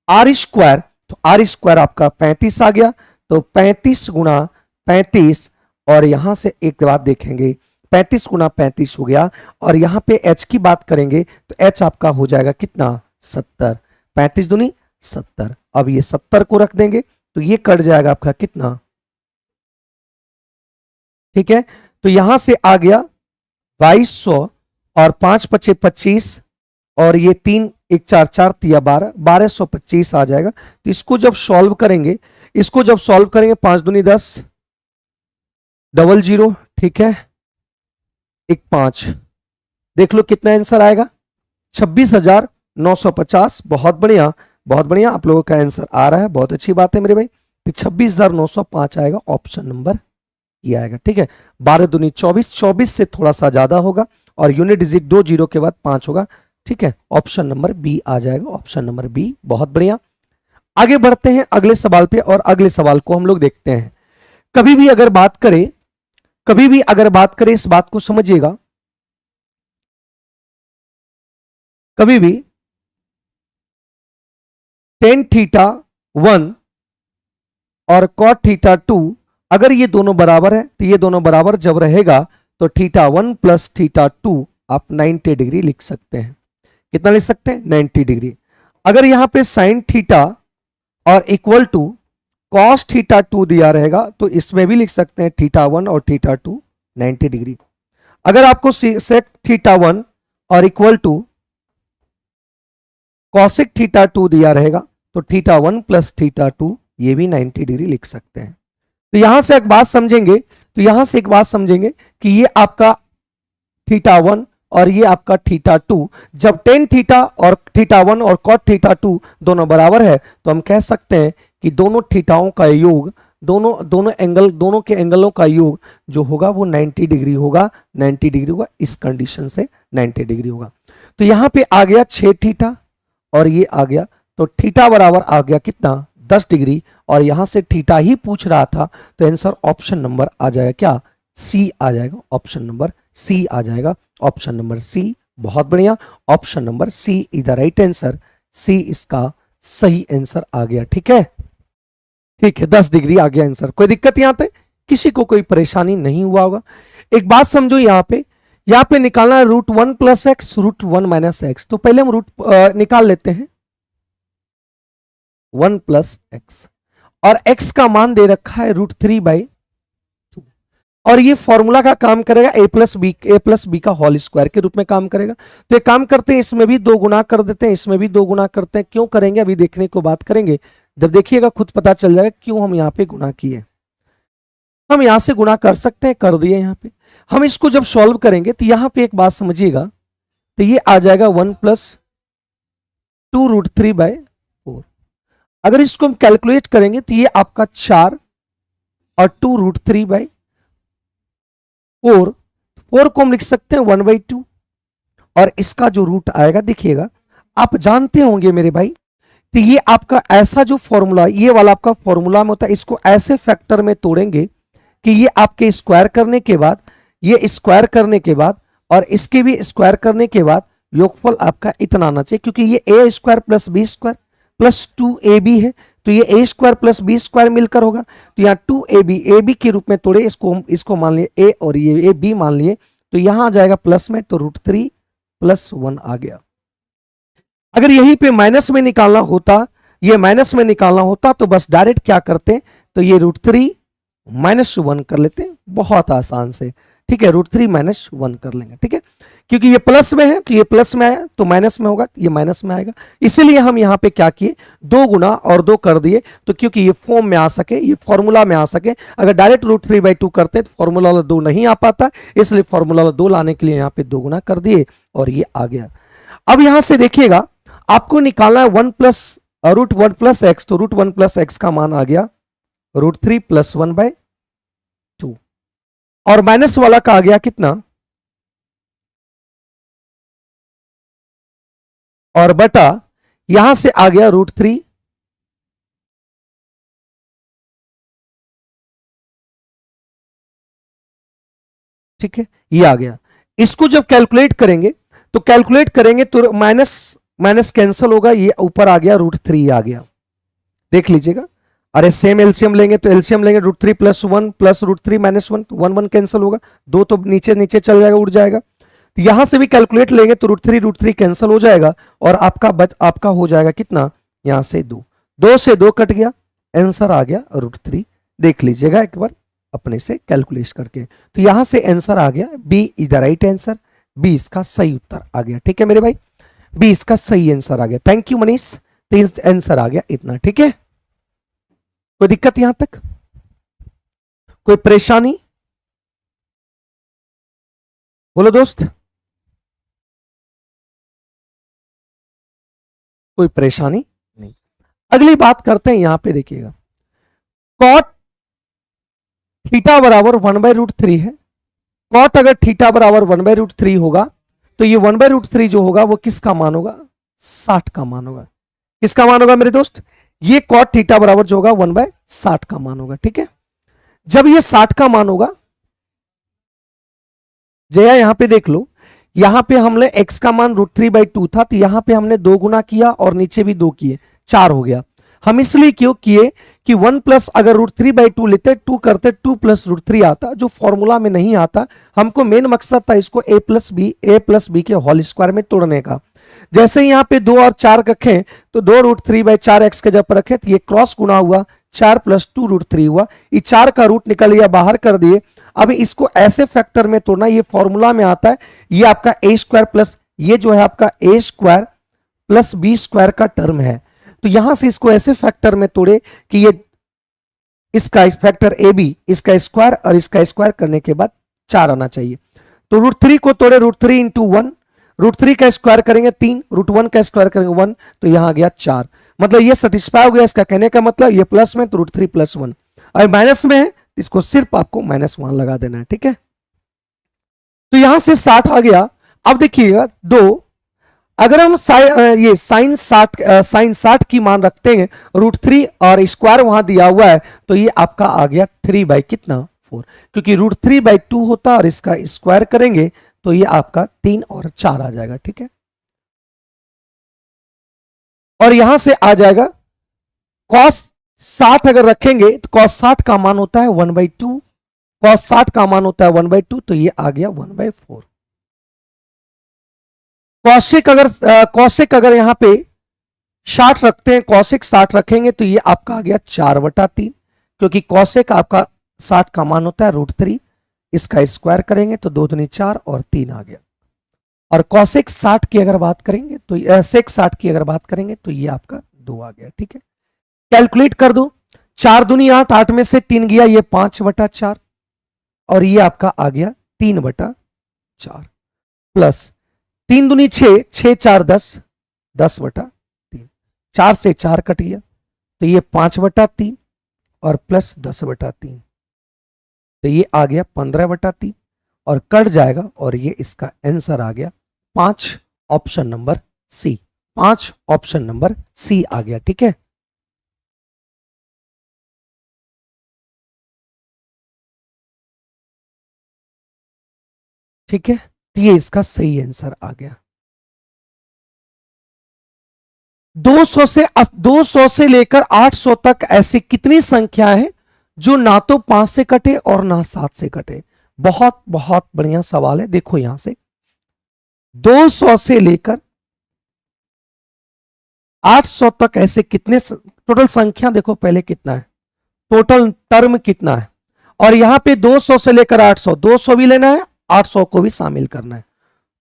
आर स्क्वायर। तो आर स्क्वायर आपका 35 आ गया, तो 35 गुना 35, और यहां से एक बात देखेंगे, 35 गुना 35 हो गया, और यहां पे h की बात करेंगे तो h आपका हो जाएगा कितना 70, 35 दूनी 70। अब ये 70 को रख देंगे तो ये कट जाएगा आपका कितना, ठीक है। तो यहां से आ गया 2200 और 5 पचे 25 और ये 3 1 4 4 तिया 12, 1225 आ जाएगा। तो इसको जब सॉल्व करेंगे 5 दूनी 10, 00, ठीक है, 1 5, देख लो कितना आंसर आएगा 26,950। बहुत बढ़िया, आप लोगों का आंसर आ रहा है, बहुत अच्छी बात है मेरे भाई। तो 26,905 आएगा, ऑप्शन नंबर ये आएगा। ठीक है, 12 दूनी 24, 24 से थोड़ा सा ज्यादा होगा और यूनिट डिजिट 2 0 के बाद 5 होगा। ठीक है, ऑप्शन नंबर बी आ जाएगा, ऑप्शन नंबर बी। बहुत बढ़िया, आगे बढ़ते हैं अगले सवाल पे, और अगले सवाल को हम लोग देखते हैं। कभी भी अगर बात करें इस बात को समझिएगा, कभी भी tan θ1 और cot θ2 अगर ये दोनों बराबर है, तो ये दोनों बराबर जब रहेगा तो θ1 प्लस θ2 आप 90 डिग्री लिख सकते हैं। कितना लिख सकते हैं 90 डिग्री। अगर यहां पे sin थीटा और इक्वल टू cos θ2 दिया रहेगा तो इसमें भी लिख सकते हैं θ1 और θ2 90 डिग्री। अगर आपको sec θ1 और इक्वल टू cosec θ2 दिया रहेगा तो θ1 प्लस θ2 ये भी 90 डिग्री लिख सकते हैं। तो यहां से एक बात समझेंगे कि ये आपका θ1 और ये आपका θ2, जब tan थीटा और θ1 और cot θ2 दोनों बराबर है तो हम कह सकते हैं कि दोनों थीटाओं का योग, दोनों के एंगलों का योग जो होगा वो 90 डिग्री होगा, 90 डिग्री होगा। इस कंडीशन से 90 डिग्री होगा। तो यहां पे आ गया 6 थीटा और ये आ गया, तो थीटा बराबर आ गया कितना 10 डिग्री, और यहां से थीटा ही पूछ रहा था तो आंसर ऑप्शन नंबर आ जाएगा क्या, सी आ जाएगा, ऑप्शन नंबर सी आ जाएगा, ऑप्शन नंबर सी। बहुत बढ़िया, option number C is the right answer, C इसका सही आंसर आ गया। ठीक है, 10 डिग्री आ गया आंसर। कोई दिक्कत यहां पे किसी को कोई परेशानी नहीं हुआ होगा। एक बात समझो, यहां पे निकालना है √1 प्लस एक्स, √1 माइनस एक्स। तो पहले हम रूट निकाल लेते हैं 1 प्लस एक्स, और x का मान दे रखा है √3/2, और ये फॉर्मूला का काम करेगा a प्लस बी का होल स्क्वायर के रूप में काम करेगा। तो एक काम करते हैं, इसमें भी 2 गुना कर देते हैं, इसमें भी 2 गुना करते हैं। क्यों करेंगे अभी देखने को बात करेंगे, जब देखिएगा खुद पता चल जाएगा क्यों हम यहाँ पे गुना किए। हम यहां से गुना कर सकते हैं, कर दिए। यहाँ पे हम इसको जब सॉल्व करेंगे तो यहाँ पे एक बात समझिएगा, तो ये आ जाएगा 1 + 2 √3/4। अगर इसको हम कैलकुलेट करेंगे तो ये आपका 4 और 2 √3/4, 4 को हम लिख सकते हैं 1/2, और इसका जो रूट आएगा देखिएगा, आप जानते होंगे मेरे भाई, तो ये आपका ऐसा जो फॉर्मूला, ये वाला आपका फॉर्मूला में होता है, इसको ऐसे फैक्टर में तोड़ेंगे कि ये आपके स्क्वायर करने के बाद, ये स्क्वायर करने के बाद और इसके भी स्क्वायर करने के बाद योगफल आपका इतना आना चाहिए, क्योंकि ये a² + b² + 2ab है। तो ये ए स्क्वायर प्लस बी स्क्वायर मिलकर होगा। तो यहाँ 2ab, ए बी के रूप में तोड़े, इसको मान लिए ए और ये बी मान लिए, तो यहां आ जाएगा प्लस में, तो √3 + 1 आ गया। अगर यहीं पे माइनस में निकालना होता, ये माइनस में निकालना होता तो बस डायरेक्ट क्या करते, तो ये √3 - 1 कर लेते, बहुत आसान से। ठीक है, √3 - 1 कर लेंगे। ठीक है, क्योंकि ये प्लस में है तो ये प्लस में आया, तो माइनस में होगा ये माइनस में आएगा, इसीलिए हम यहां पे क्या किए, 2 गुना और 2 कर दिए, तो क्योंकि ये फॉर्म में आ सके, ये फॉर्मूला में आ सके। अगर डायरेक्ट √3/2 करते तो फॉर्मूला वाला 2 नहीं आ पाता, इसलिए फॉर्मूला वाला 2 लाने के लिए यहां पे 2 गुना कर दिए और ये आ गया। अब यहां से देखिएगा, आपको निकालना है √1 + x, तो √1 + x का मान आ गया √3 + 1/2, और माइनस वाला का आ गया कितना, और बटा यहां से आ गया √3 ठीक है, ये आ गया। इसको जब कैलकुलेट करेंगे तो माइनस माइनस कैंसिल होगा, ये ऊपर आ गया √3 आ गया, देख लीजिएगा। अरे सेम एलसीएम लेंगे तो एलसीएम लेंगे, √3 + 1 + √3 - 1, 1 कैंसिल होगा, 2 तो नीचे नीचे चल जाएगा, उड़ जाएगा। तो यहां से भी कैलकुलेट लेंगे तो √3 कैंसिल हो जाएगा, और आपका हो जाएगा कितना, यहां से 2 से 2 कट गया, आंसर आ गया √3। देख लीजिएगा एक बार अपने से कैलकुलेट करके। तो यहां से आंसर आ गया B is the right answer, B इसका सही उत्तर आ गया। ठीक है मेरे भाई, बी इसका सही आंसर आ गया। थैंक यू मनीष, तो आंसर आ गया इतना। ठीक है, कोई दिक्कत यहां तक, कोई परेशानी, बोलो दोस्त, कोई परेशानी नहीं। अगली बात करते हैं, यहां पे देखिएगा, कॉट थीटा बराबर 1/√3 है। कॉट अगर थीटा बराबर 1/√3 होगा, तो ये 1/√3 जो होगा वो किसका मान होगा, 60 का मान होगा। किसका मान होगा मेरे दोस्त, ये कॉट थीटा बराबर जो होगा 1/60 का मान होगा। ठीक है, जब ये 60 का मान होगा, जया यहां पे देख लो, यहां पे हमने x का मान √3/2 था, तो यहां पे हमने 2 गुना किया और नीचे भी 2 किए, 4 हो गया। हम इसलिए क्यों किए कि 1 प्लस अगर √3/2 लेते, 2 करते, 2 + √3 आता, जो फॉर्मूला में नहीं आता। हमको मेन मकसद था इसको a+b के होल स्क्वायर में तोड़ने का। जैसे यहां पे 2 और 4 रखें, तो 2 √3/4 x के जब रखे, तो ये क्रॉस गुना हुआ, 4 + 2 √3 हुआ, ये 4 का रूट निकल गया, बाहर कर दिए। अब इसको ऐसे फैक्टर में तोड़ना, ये फॉर्मूला में आता है, ये आपका a² प्लस ये जो है आपका a² + b² का टर्म है। तो यहां से इसको ऐसे फैक्टर में तोड़े कि ये इसका फैक्टर ab, इसका स्क्वायर और इसका स्क्वायर करने के बाद 4 आना चाहिए। तो √3 को तोड़े, √3 × 1, √3 का स्क्वायर करेंगे 3, √1 का स्क्वायर करेंगे 1, तो यहां आ गया 4। मतलब ये सेटिस्फाई हो गया, इसका कहने का मतलब ये प्लस में तो √3 + 1, और माइनस में है इसको सिर्फ आपको -1 लगा देना है। ठीक है, तो यहां से 60 आ गया। अब देखिएगा 2, अगर हम ये sin 60 की मान रखते हैं, √3 और स्क्वायर वहां दिया हुआ है, तो ये आपका आ गया 3 कितना 4, क्योंकि √3/2 होता है और इसका स्क्वायर करेंगे तो ये आपका 3 और 4 आ जाएगा। ठीक है, और यहां से आ जाएगा cos 60 अगर रखेंगे तो cos 60 का मान होता है 1/2, cos 60 का मान होता है 1/2, तो ये आ गया 1/4। कौशिक अगर यहां पे 60 रखते हैं, कौशिक 60 रखेंगे तो ये आपका आ गया 4/3, क्योंकि कौशिक आपका 60 का मान होता है √3, इसका स्क्वायर करेंगे तो 2 दूनी 4 और 3 आ गया। और कौशिक 60 की अगर बात करेंगे तो सेक 60 की अगर बात करेंगे तो ये आपका 2 आ गया। ठीक है, कैलकुलेट कर दो, 4 दूनी 8, 8 में से 3 गया, ये 5/4, और ये आपका आ गया 3/4, प्लस 3 दूनी 6, 6 4 10, 10/3, 4 से 4 कट गया, तो ये 5/3 और प्लस 10/3, तो ये आ गया 15/3, और कट जाएगा, और ये इसका आंसर आ गया 5, option number C, 5 option number C आ गया। ठीक है, ठीक है, तो ये इसका सही आंसर आ गया। 200 से लेकर 800 तक ऐसी कितनी संख्या है जो ना तो 5 से कटे और ना 7 से कटे? बहुत बहुत बढ़िया सवाल है। देखो यहां से 200 से लेकर 800 तक ऐसे कितने टोटल संख्या देखो पहले कितना है, टोटल टर्म कितना है, और यहां पे 200 से लेकर 800, 200 भी लेना है 800 को भी शामिल करना है।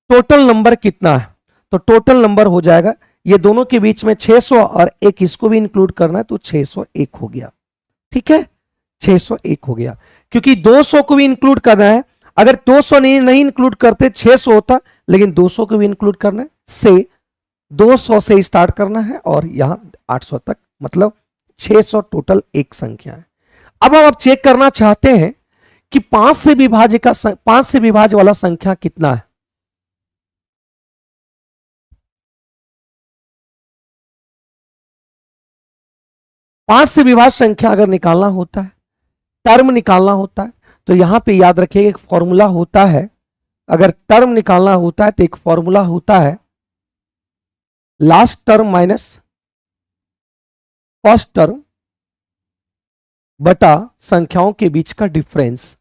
टोटल नंबर कितना है? तो टोटल नंबर हो जाएगा, ये दोनों के बीच में 600 और एक इसको भी इंक्लूड करना है तो 601 हो गया। ठीक है, 601 हो गया, क्योंकि 200 को भी इंक्लूड करना है। अगर 200 नहीं इंक्लूड करते 600 होता, लेकिन 200 को भी इंक्लूड करना है, से 200 से स्टार्ट करना है और यहां 800 तक, मतलब 600 टोटल एक संख्या है। अब हम चेक करना चाहते हैं कि 5 से विभाज्य वाला संख्या कितना है। पांच से विभाज्य संख्या अगर निकालना होता है, टर्म निकालना होता है, तो यहां पे याद रखिएगा एक फॉर्मूला होता है। अगर टर्म निकालना होता है तो एक फॉर्मूला होता है, last term minus first term बटा संख्याओं के बीच का डिफरेंस।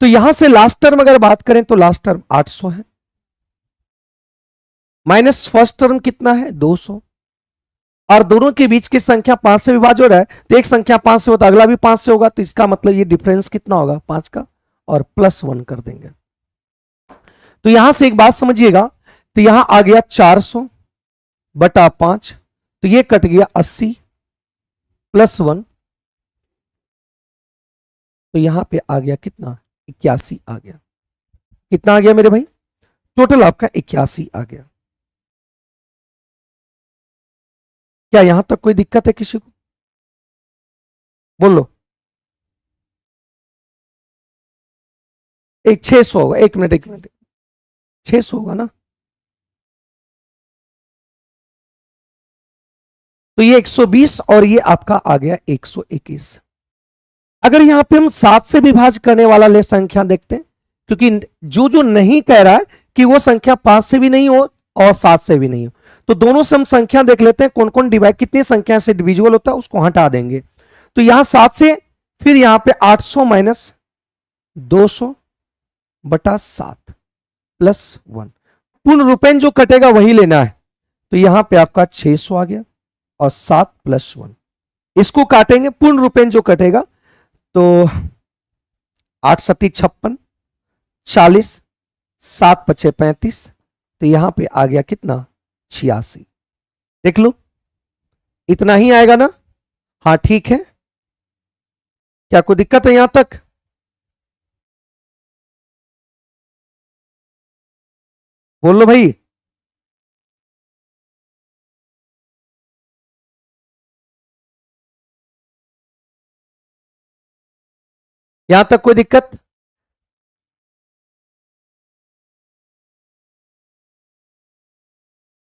तो यहां से लास्ट टर्म अगर बात करें तो लास्ट टर्म 800 है, माइनस फर्स्ट टर्म कितना है 200, और दोनों के बीच की संख्या 5 से विभाज्य हो रहा है, तो एक संख्या 5 से होता अगला भी 5 से होगा, तो इसका मतलब ये डिफरेंस कितना होगा 5 का, और +1 कर देंगे। तो यहां से एक बात समझिएगा, तो यहां आ गया 400 बटा 5, तो ये कट गया 80 +1, तो यहां पे आ गया कितना 81 आ गया। कितना आ गया मेरे भाई? टोटल आपका 81 आ गया। क्या यहां तक कोई दिक्कत है किसी को? बोलो। एक 600 होगा, एक मिनट 600 होगा ना, तो ये 120 और ये आपका आ गया 121। अगर यहां पे हम 7 से विभाज्य करने वाला ले संख्या देखते हैं, क्योंकि जो नहीं कह रहा है कि वो संख्या 5 से भी नहीं हो और 7 से भी नहीं हो, तो दोनों से हम संख्या देख लेते हैं कौन कौन डिवाइड, कितनी संख्या से डिविजिबल होता है उसको हटा देंगे। तो यहां 7 से, फिर यहां पे 800 माइनस 200 बटा 7 +1, पूर्ण रूपेण जो कटेगा वही लेना है। तो यहां पे आपका 600 आ गया और 7 +1, इसको काटेंगे पूर्ण रूपेण जो कटेगा, तो 8 सती 56, 40, 7 पचे 35, तो यहां पे आ गया कितना 86। देख लो इतना ही आएगा ना? हाँ ठीक है, क्या कोई दिक्कत है यहां तक? बोल लो भाई। यहां तक कोई दिक्कत?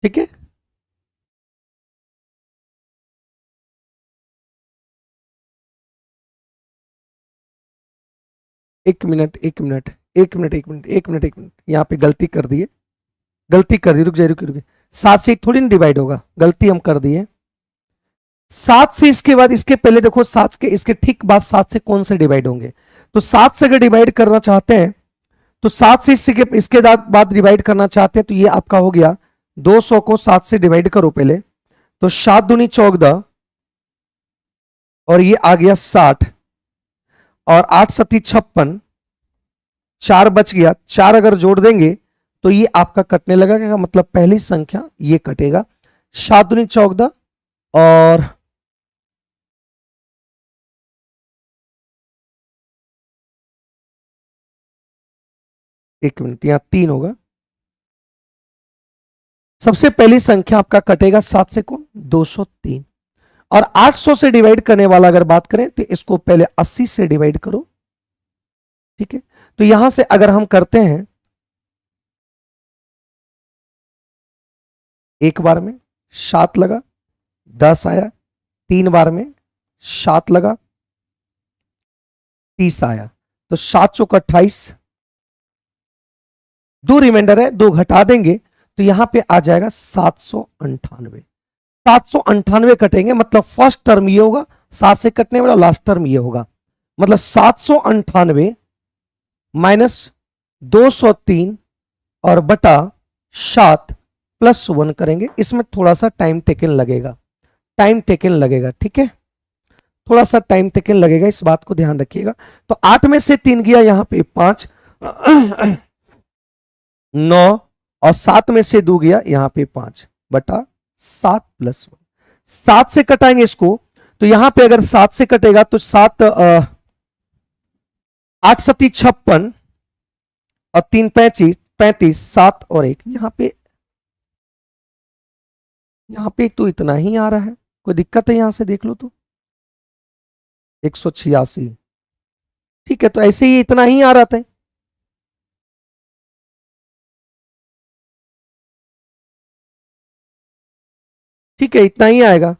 ठीक है, एक मिनट यहां पे गलती कर दी, रुक जाइए। 7 से थोड़ी ना डिवाइड होगा, गलती हम कर दिए। 7 से इसके बाद, इसके पहले देखो 7 के इसके ठीक बाद 7 से कौन से डिवाइड होंगे, तो 7 से अगर डिवाइड करना चाहते हैं तो 7 से इसके बाद डिवाइड करना चाहते हैं, तो ये आपका हो गया 200 को 7 से डिवाइड करो पहले, तो 7 दूनी 14 और ये आ गया 60 और 8 सती 56, 4 बच गया, 4 अगर जोड़ देंगे तो ये आपका कटने लगेगा, मतलब पहली संख्या ये कटेगा, 7 दूनी 14 और एक मिनट यहां 3 होगा, सबसे पहली संख्या आपका कटेगा 7 से कौन 203, और 800 से डिवाइड करने वाला अगर बात करें तो इसको पहले 80 से डिवाइड करो। ठीक है, तो यहां से अगर हम करते हैं एक बार में 7 लगा, 10 आया, 3 बार में 7 लगा, 30 आया, तो 7 चौक 28, 2 रिमाइंडर है, 2 घटा देंगे तो यहां पे आ जाएगा 798। 798 कटेंगे, मतलब फर्स्ट टर्म ये होगा, 7 से कटने वाला लास्ट टर्म ये होगा, मतलब 798 माइनस 203 और बटा 7 प्लस 1 करेंगे। इसमें थोड़ा सा टाइम टेकन लगेगा, टाइम टेकन लगेगा, ठीक है, थोड़ा सा टाइम टेकन लगेगा, इस बात को ध्यान रखिएगा। तो 8 में से 3 गया यहां पे 5, 9 और 7 में से 2 गया यहां पे 5 बटा 7 प्लस 1। 7 से कटाएंगे इसको, तो यहां पे अगर 7 से कटेगा तो 7 8 सती 56 और 3 35, 7 और 1, यहां पे तो इतना ही आ रहा है, कोई दिक्कत है यहां से देख लो तो 186, ठीक है, तो ऐसे ही इतना ही आ रहा था, ठीक है, इतना ही आएगा।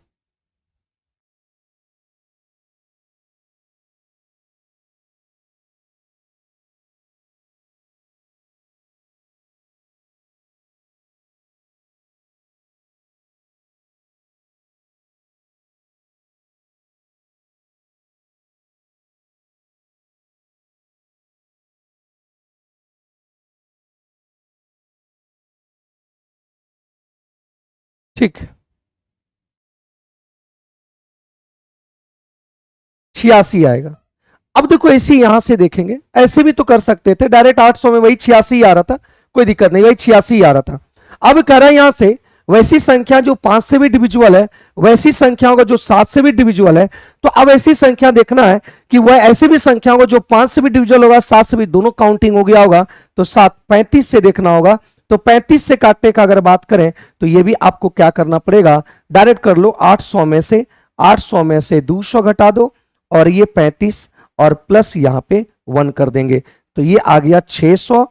ठीक, 86 आएगा। अब देखो ऐसे यहां से देखेंगे, ऐसे भी तो कर सकते थे, डायरेक्ट 800 में वही 86 आ रहा था, कोई दिक्कत नहीं, वही 86 आ रहा था। अब कह रहा है यहां से वैसी संख्या जो 5 से भी डिविजुअल है, वैसी संख्या होगा जो 7 से भी डिविजुअल है। तो अब ऐसी संख्या देखना है कि वह ऐसी भी संख्या होगा जो 5 से भी डिविजुअल होगा, 7 से भी, दोनों काउंटिंग हो गया होगा, तो 7 35 से देखना होगा। तो 35 से काटने का अगर बात करें तो ये भी आपको क्या करना पड़ेगा, डायरेक्ट कर लो, 800 में से 200 घटा दो और ये 35 और प्लस यहां पे 1 कर देंगे, तो ये आ गया 600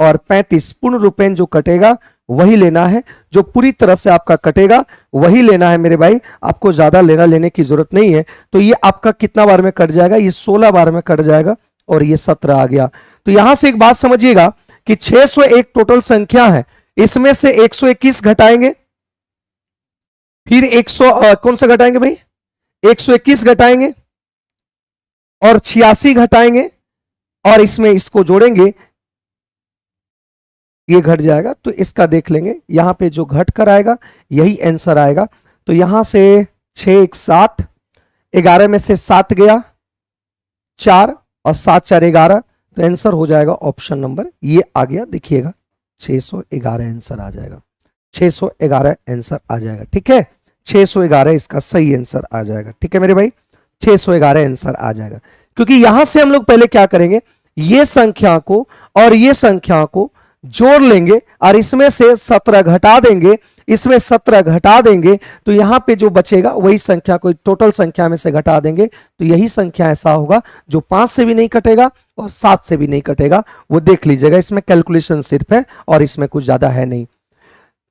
और 35। पूर्ण रूपेण जो कटेगा वही लेना है, जो पूरी तरह से आपका कटेगा वही लेना है मेरे भाई, आपको ज्यादा लेने की जरूरत नहीं है। तो ये आपका कितना बार में कट जाएगा, ये 16 बार में कट जाएगा और ये 17 आ गया। तो यहां से एक बात समझिएगा कि 601 टोटल संख्या है, इसमें से 121 घटाएंगे, फिर 100 कौन सा घटाएंगे भाई, 121 घटाएंगे और 86 घटाएंगे और इसमें इसको जोड़ेंगे, ये घट जाएगा, तो इसका देख लेंगे, यहां पे जो घट कर आएगा यही आंसर आएगा। तो यहां से 6 1 7, 11 में से 7 गया 4 और 7 4 11, तो आंसर हो जाएगा ऑप्शन नंबर ये आ गया, देखिएगा 611 आंसर आ जाएगा, 611 आंसर आ जाएगा, ठीक है, 611 इसका सही आंसर आ जाएगा, ठीक है मेरे भाई, 611 आंसर आ जाएगा। क्योंकि यहां से हम लोग पहले क्या करेंगे, ये संख्या को और ये संख्या को जोड़ लेंगे और इसमें से 17 घटा देंगे, इसमें 17 घटा देंगे, तो यहां पे जो बचेगा वही संख्या को टोटल संख्या में से घटा देंगे, तो यही संख्या ऐसा होगा जो 5 से भी नहीं कटेगा और 7 से भी नहीं कटेगा, वो देख लीजिएगा, इसमें कैलकुलेशन सिर्फ है और इसमें कुछ ज्यादा है नहीं,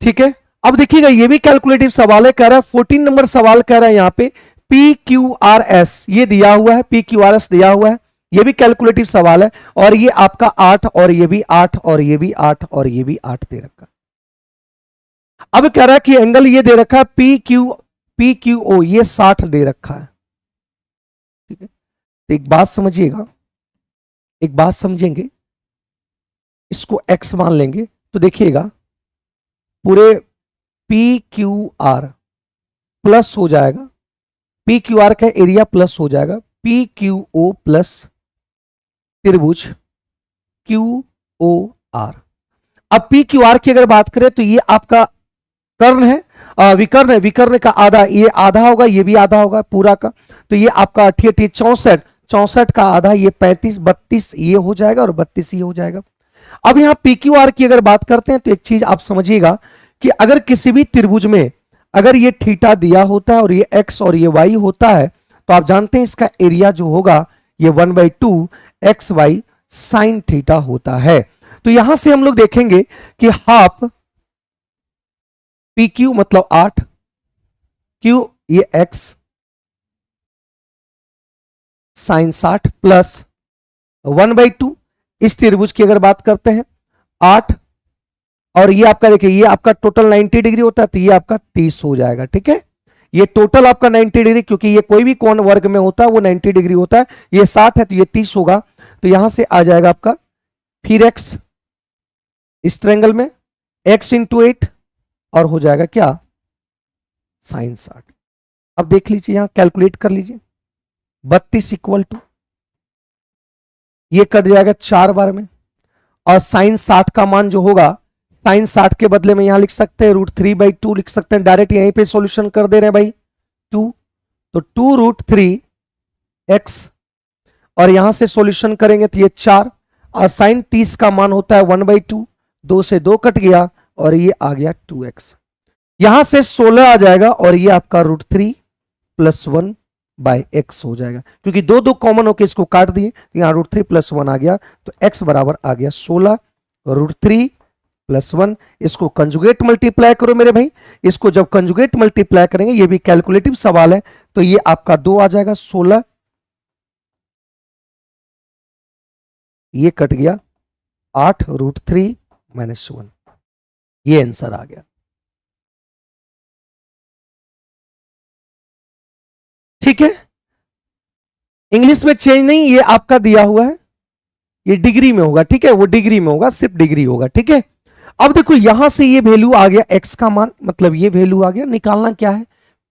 ठीक है। अब देखिएगा ये भी कैलकुलेटिव सवाल है, कह रहा है 14 नंबर सवाल कह रहा है यहां पे PQRS ये दिया हुआ है, PQRS दिया हुआ है, ये भी कैलकुलेटिव सवाल है और ये आपका 8 और ये भी 8 और ये भी 8 और ये भी 8 दे रखा। अब कह रहा है कि एंगल ये दे रखा है PQO ये 60 दे रखा है, ठीक है। तो एक बात समझिएगा, एक बात समझेंगे, इसको x मान लेंगे तो देखिएगा पूरे PQR प्लस हो जाएगा, PQR का एरिया प्लस हो जाएगा PQO प्लस त्रिभुज QOR। अब PQR की अगर बात करें तो ये आपका कर्ण है, विकर्ण है, विकर्ण का आधा, ये आधा होगा, ये भी आधा होगा पूरा का, तो ये आपका 88 64, 64 का आधा ये 35 32 ये हो जाएगा और 32 ये हो जाएगा। अब यहां PQR की अगर बात करते हैं तो एक चीज आप समझिएगा कि अगर किसी भी त्रिभुज में अगर ये थीटा दिया होता है और ये x और ये y होता है, तो आप जानते हैं इसका एरिया जो होगा ये 1/2 XY sin थीटा होता है। तो यहां से हम लोग देखेंगे कि हाफ PQ मतलब 8, Q ये x sin 60 प्लस 1/2, इस त्रिभुज की अगर बात करते हैं 8 और ये आपका देखिए ये आपका टोटल 90 डिग्री होता है, तो ये आपका 30 हो जाएगा, ठीक है, ये टोटल आपका 90 डिग्री, क्योंकि ये कोई भी कोण वर्ग में होता है वो 90 डिग्री होता है, ये 60 है तो ये 30 होगा, तो यहां से आ जाएगा आपका फिर x इस ट्रायंगल में x इंटू 8 और हो जाएगा क्या साइन 60। अब देख लीजिए यहां कैलकुलेट कर लीजिए, 32 इक्वल टू ये कट जाएगा 4 बार में, और साइन 60 का मान जो होगा, साइन 60 के बदले में यहां लिख सकते हैं √3/2 लिख सकते हैं, डायरेक्ट यहीं पे सॉल्यूशन कर दे रहे हैं भाई 2, तो 2√3x और यहां से सॉल्यूशन करेंगे तो ये 4, और साइन 30 का मान होता है 1/2, 2 से 2 कट गया और ये आ गया 2x, यहां से 16 आ जाएगा और ये आपका √3 + 1/x हो जाएगा, क्योंकि दो दो कॉमन होकर इसको काट दिए तो यहां √3 + 1 आ गया, तो x बराबर आ गया 16 √3 + 1। इसको कंजुगेट मल्टीप्लाई करो मेरे भाई, इसको जब कंजुगेट मल्टीप्लाई करेंगे, ये भी कैलकुलेटिव सवाल है, तो ये आपका 2 आ जाएगा, 16 ये कट गया 8 √3 - 1, ये आंसर आ गया। ठीक है, इंग्लिश में चेंज नहीं, ये आपका दिया हुआ है, ये डिग्री में होगा, ठीक है, वो डिग्री में होगा, सिर्फ डिग्री होगा, ठीक है। अब देखो यहां से ये वैल्यू आ गया x का मान, मतलब ये वैल्यू आ गया, निकालना क्या है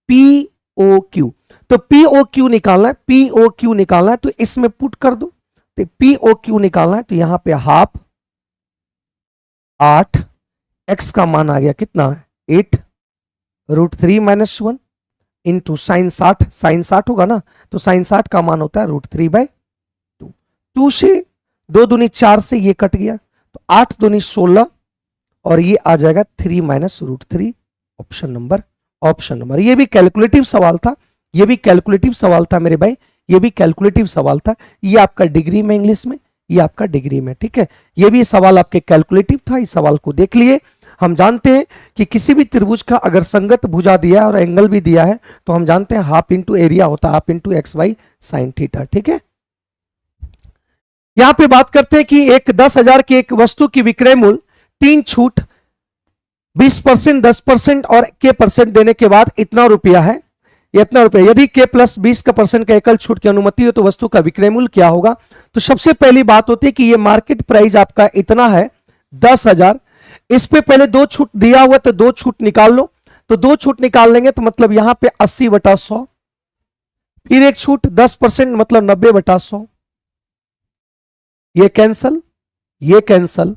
POQ, तो POQ निकालना है, POQ निकालना है तो इसमें पुट कर दो, तो POQ निकालना है तो यहां पे हाफ 8, x का मान आ गया कितना 8 √3 - 1 इंटू साइन 60, साइन 60 होगा ना, तो साइन 60 का मान होता है √3/2, 2 से 2 दूनी 4 से ये कट गया, तो 8 दूनी 16 और ये आ जाएगा 3 - √3, ऑप्शन नंबर। ये भी कैलकुलेटिव सवाल था, ये भी कैलकुलेटिव सवाल था मेरे भाई, ये भी कैलकुलेटिव सवाल था, ये आपका डिग्री में इंग्लिश में, ये आपका डिग्री में, ठीक है, ये भी सवाल आपके कैलकुलेटिव था, इस सवाल को देख लिए। हम जानते हैं कि किसी भी त्रिभुज का अगर संगत भुजा दिया है और एंगल भी दिया है तो हम जानते हैं हाफ इंटू एरिया होता है, half into XY sin theta, ठीक है। यहां पे बात करते हैं कि एक 10,000 की एक वस्तु की विक्रय मूल्य 3 छूट 20%, 10% और k% देने के बाद इतना रुपया है, इतना रुपया, यदि k + 20% का एकल छूट की अनुमति हो तो वस्तु का विक्रय मूल्य क्या होगा। तो सबसे पहली बात होती है कि ये मार्केट प्राइस आपका इतना है 10,000, इस पे पहले 2 छूट दिया हुआ तो 2 छूट निकाल लो, तो 2 छूट निकाल लेंगे तो मतलब यहां पे 80/100, फिर एक छूट 10% मतलब 90/100, ये कैंसल, ये कैंसल,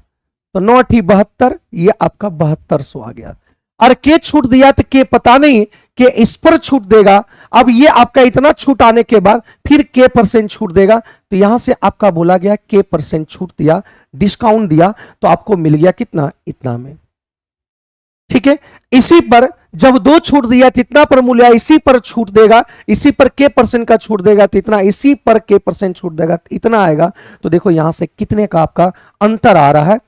तो 9 × 72, ये आपका 7200 आ गया। और के छूट दिया तो के पता नहीं कि इस पर छूट देगा, अब ये आपका इतना छूट आने के बाद फिर k% छूट देगा, तो यहां से आपका बोला गया k% छूट दिया, डिस्काउंट दिया, तो आपको मिल गया कितना इतना में, ठीक है। इसी पर जब 2 छूट दिया तो इतना पर मूल्य, इसी पर छूट देगा, इसी पर k% का छूट देगा तो इतना, इसी पर k% छूट देगा तो इतना आएगा, तो देखो यहां से कितने का आपका अंतर आ रहा है,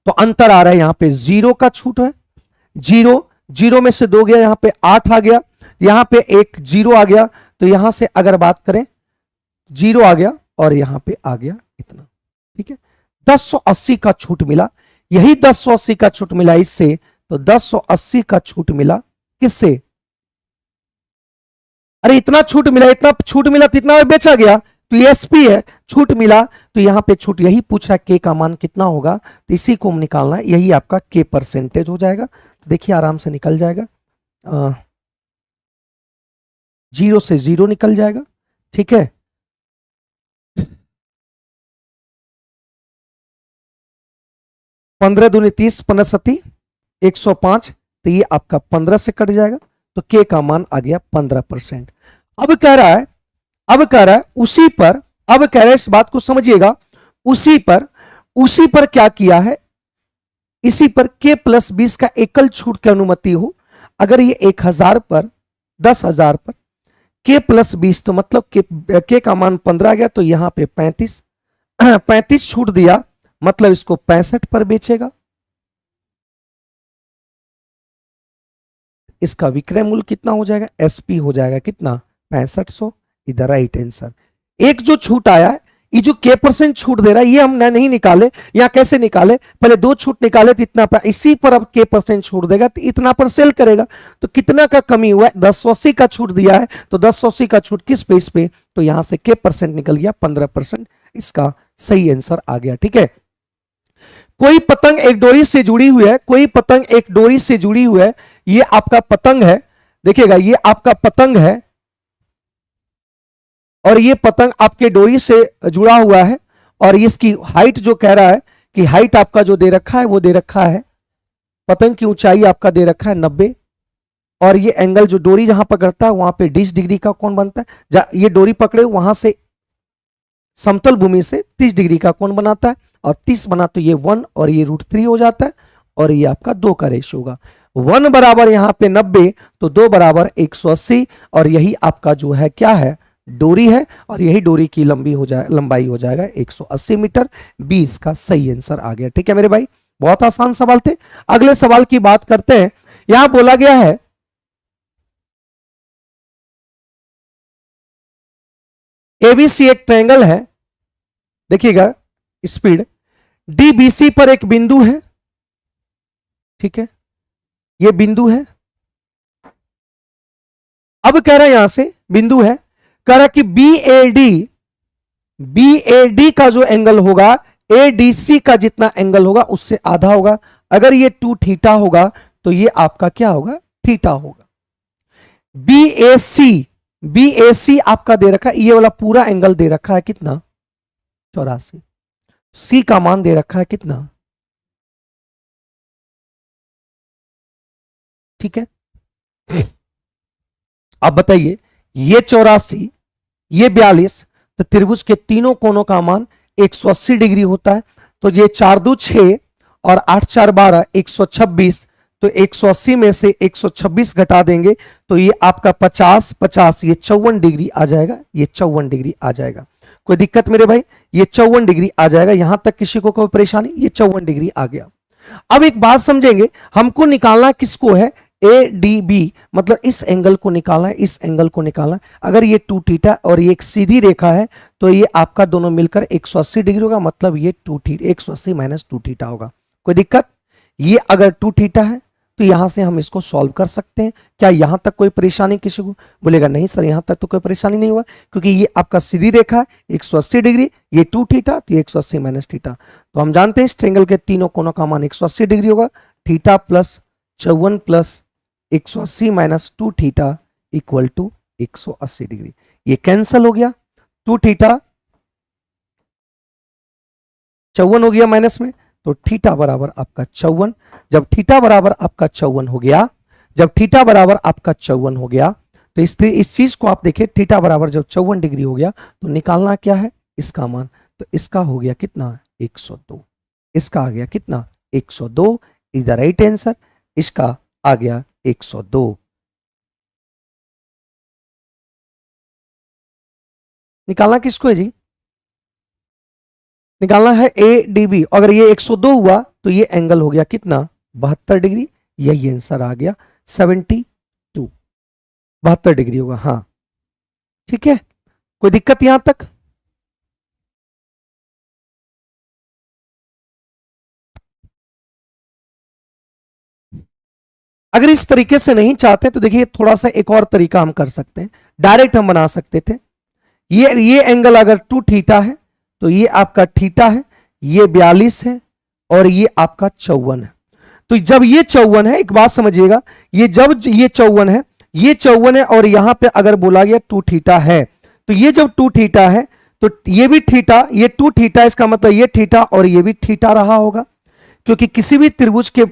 तो अंतर आ रहा है यहां पे 0 का छूट है, 0 में से 2 गया, यहां पे 8 आ गया, यहां पे एक 0 आ गया, तो यहां से अगर बात करें 0 आ गया और यहां पे आ गया इतना, ठीक है। 1080 का छूट मिला, यही 1080 का छूट मिला इससे, तो 1080 का छूट मिला किससे, अरे इतना छूट मिला, इतना छूट मिला तो इतना बेचा गया, तो ये एसपी है, छूट मिला, तो यहां पे छूट, यही पूछ रहा है के का मान कितना होगा, तो इसी को हम निकालना है, यही आपका k% हो जाएगा, तो देखिए आराम से निकल जाएगा, 0 से 0 निकल जाएगा, ठीक है। पंद्रह दूनी 30, 15 सती 105, तो ये आपका 15 से कट जाएगा, तो के का मान आ गया 15%। अब कह रहा है उसी पर, अब कह रहा है इस बात को समझिएगा, उसी पर क्या किया है, इसी पर k + 20 का एकल छूट की अनुमति हो, अगर ये 1000 पर 10,000 पर k + 20, तो मतलब k का मान 15 आ गया, तो यहां पे 35 छूट दिया, मतलब इसको 65 पर बेचेगा, इसका विक्रय मूल्य कितना हो जाएगा, एसपी हो जाएगा कितना 6500, इधर राइट आंसर। एक जो छूट आया है ये जो k% छूट दे रहा है ये हम नहीं निकाले, या कैसे निकाले, पहले 2 छूट निकाले तो इतना पर, इसी पर अब k% छूट देगा तो इतना पर सेल करेगा। तो कितना का कमी हुआ है, 1080 का छूट दिया है, तो 1080 का छूट किस बेस पे, तो यहां से k% निकल गया 15%, इसका सही आंसर आ गया। ठीक है, कोई पतंग एक डोरी से जुड़ी हुई है, कोई पतंग एक डोरी से जुड़ी हुई है, ये आपका पतंग है, देखिएगा ये आपका पतंग है और ये पतंग आपके डोरी से जुड़ा हुआ है, और इसकी हाइट जो कह रहा है कि हाइट आपका जो दे रखा है वो दे रखा है, पतंग की ऊंचाई आपका दे रखा है 90, और ये एंगल जो डोरी जहां पकड़ता है वहां पे 20 डिग्री का कोण बनता है, ये डोरी पकड़े वहां से समतल भूमि से 30 डिग्री का कोण बनाता है, और 30 बना तो ये 1 और ये √3 हो जाता है, और ये आपका 2 का रेशियो होगा। 1 बराबर यहां पे 90 तो 2 बराबर 180, और यही आपका जो है क्या है, डोरी है, और यही डोरी की लंबाई हो जाएगा 180 मीटर। 20 का सही आंसर आ गया। ठीक है मेरे भाई, बहुत आसान सवाल थे। अगले सवाल की बात करते हैं। यहां बोला गया है एबीसी एक ट्रायंगल है, देखिएगा स्पीड, डीबीसी पर एक बिंदु है, ठीक है, ये बिंदु है। अब कह रहा है यहां से बिंदु है, कह रहा कि बीएडी का जो एंगल होगा एडीसी का जितना एंगल होगा उससे आधा होगा। अगर ये 2 थीटा होगा तो ये आपका क्या होगा, थीटा होगा। बीएसी आपका दे रखा है, ये वाला पूरा एंगल दे रखा है कितना, 84। सी का मान दे रखा है कितना, ठीक है। अब बताइए, ये 84, ये 42, तो त्रिभुज के तीनों कोनों का मान 180 डिग्री होता है। तो ये 4 2 6 और 8 4 12 126, तो 180 में से 126 घटा देंगे तो ये आपका 50 50, ये 54 डिग्री आ जाएगा, ये 54 डिग्री आ जाएगा। कोई दिक्कत मेरे भाई, ये 54 डिग्री आ जाएगा। यहां तक किसी को कोई परेशानी, ये 54 डिग्री आ गया। अब एक बात समझेंगे, हमको निकालना किसको है, ए डी बी, मतलब इस एंगल को निकालना है, इस एंगल को निकालना है। अगर ये 2 थीटा और ये एक सीधी रेखा है तो ये आपका दोनों मिलकर 180 डिग्री होगा, मतलब ये 2 थीटा 180 माइनस 2 थीटा होगा। कोई दिक्कत, ये अगर 2 थीटा है तो यहां से हम इसको सॉल्व कर सकते हैं। क्या यहां तक कोई परेशानी किसी को, बोलेगा नहीं सर यहां तक तो कोई परेशानी नहीं हुआ, क्योंकि ये आपका सीधी रेखा है 180 डिग्री, ये 2 थीटा तो ये 180 माइनस थीटा। तो हम जानते हैं इस ट्रायंगल के तीनों कोनों का मान 180 डिग्री होगा, theta plus 54 plus 180 minus 2 theta equal to 180 degree. ये कैंसल हो गया, 2 थीटा 54 हो गया माइनस में, तो थीटा बराबर आपका 54। जब थीटा बराबर आपका 54 हो गया, जब थीटा बराबर आपका 54 हो गया, तो इस चीज को आप देखिए, थीटा बराबर जब 54 डिग्री हो गया तो निकालना क्या है, इसका मान। तो इसका हो गया कितना, 102। इसका आ गया कितना, 102 इज द राइट आंसर। इसका आ गया 102। निकालना किसको है जी, निकालना है ए डी बी। अगर ये 102 हुआ तो ये एंगल हो गया कितना, 72 डिग्री। यही आंसर आ गया 72, 72 डिग्री होगा। हाँ ठीक है, कोई दिक्कत यहां तक, अगर इस तरीके से नहीं चाहते तो देखिए थोड़ा सा एक और तरीका हम कर सकते हैं, डायरेक्ट हम बना सकते थे। ये एंगल अगर 2 थीटा है तो ये आपका थीटा है, ये 42 है और ये आपका 54 है। तो जब ये 54 है, एक बात समझिएगा, ये जब ये 54 है, ये 54 है और यहां पे अगर बोला गया 2 थीटा है, तो ये जब 2 थीटा है तो ये भी थीटा, ये 2 थीटा, इसका मतलब ये थीटा और ये भी थीटा रहा होगा, क्योंकि किसी भी त्रिभुज के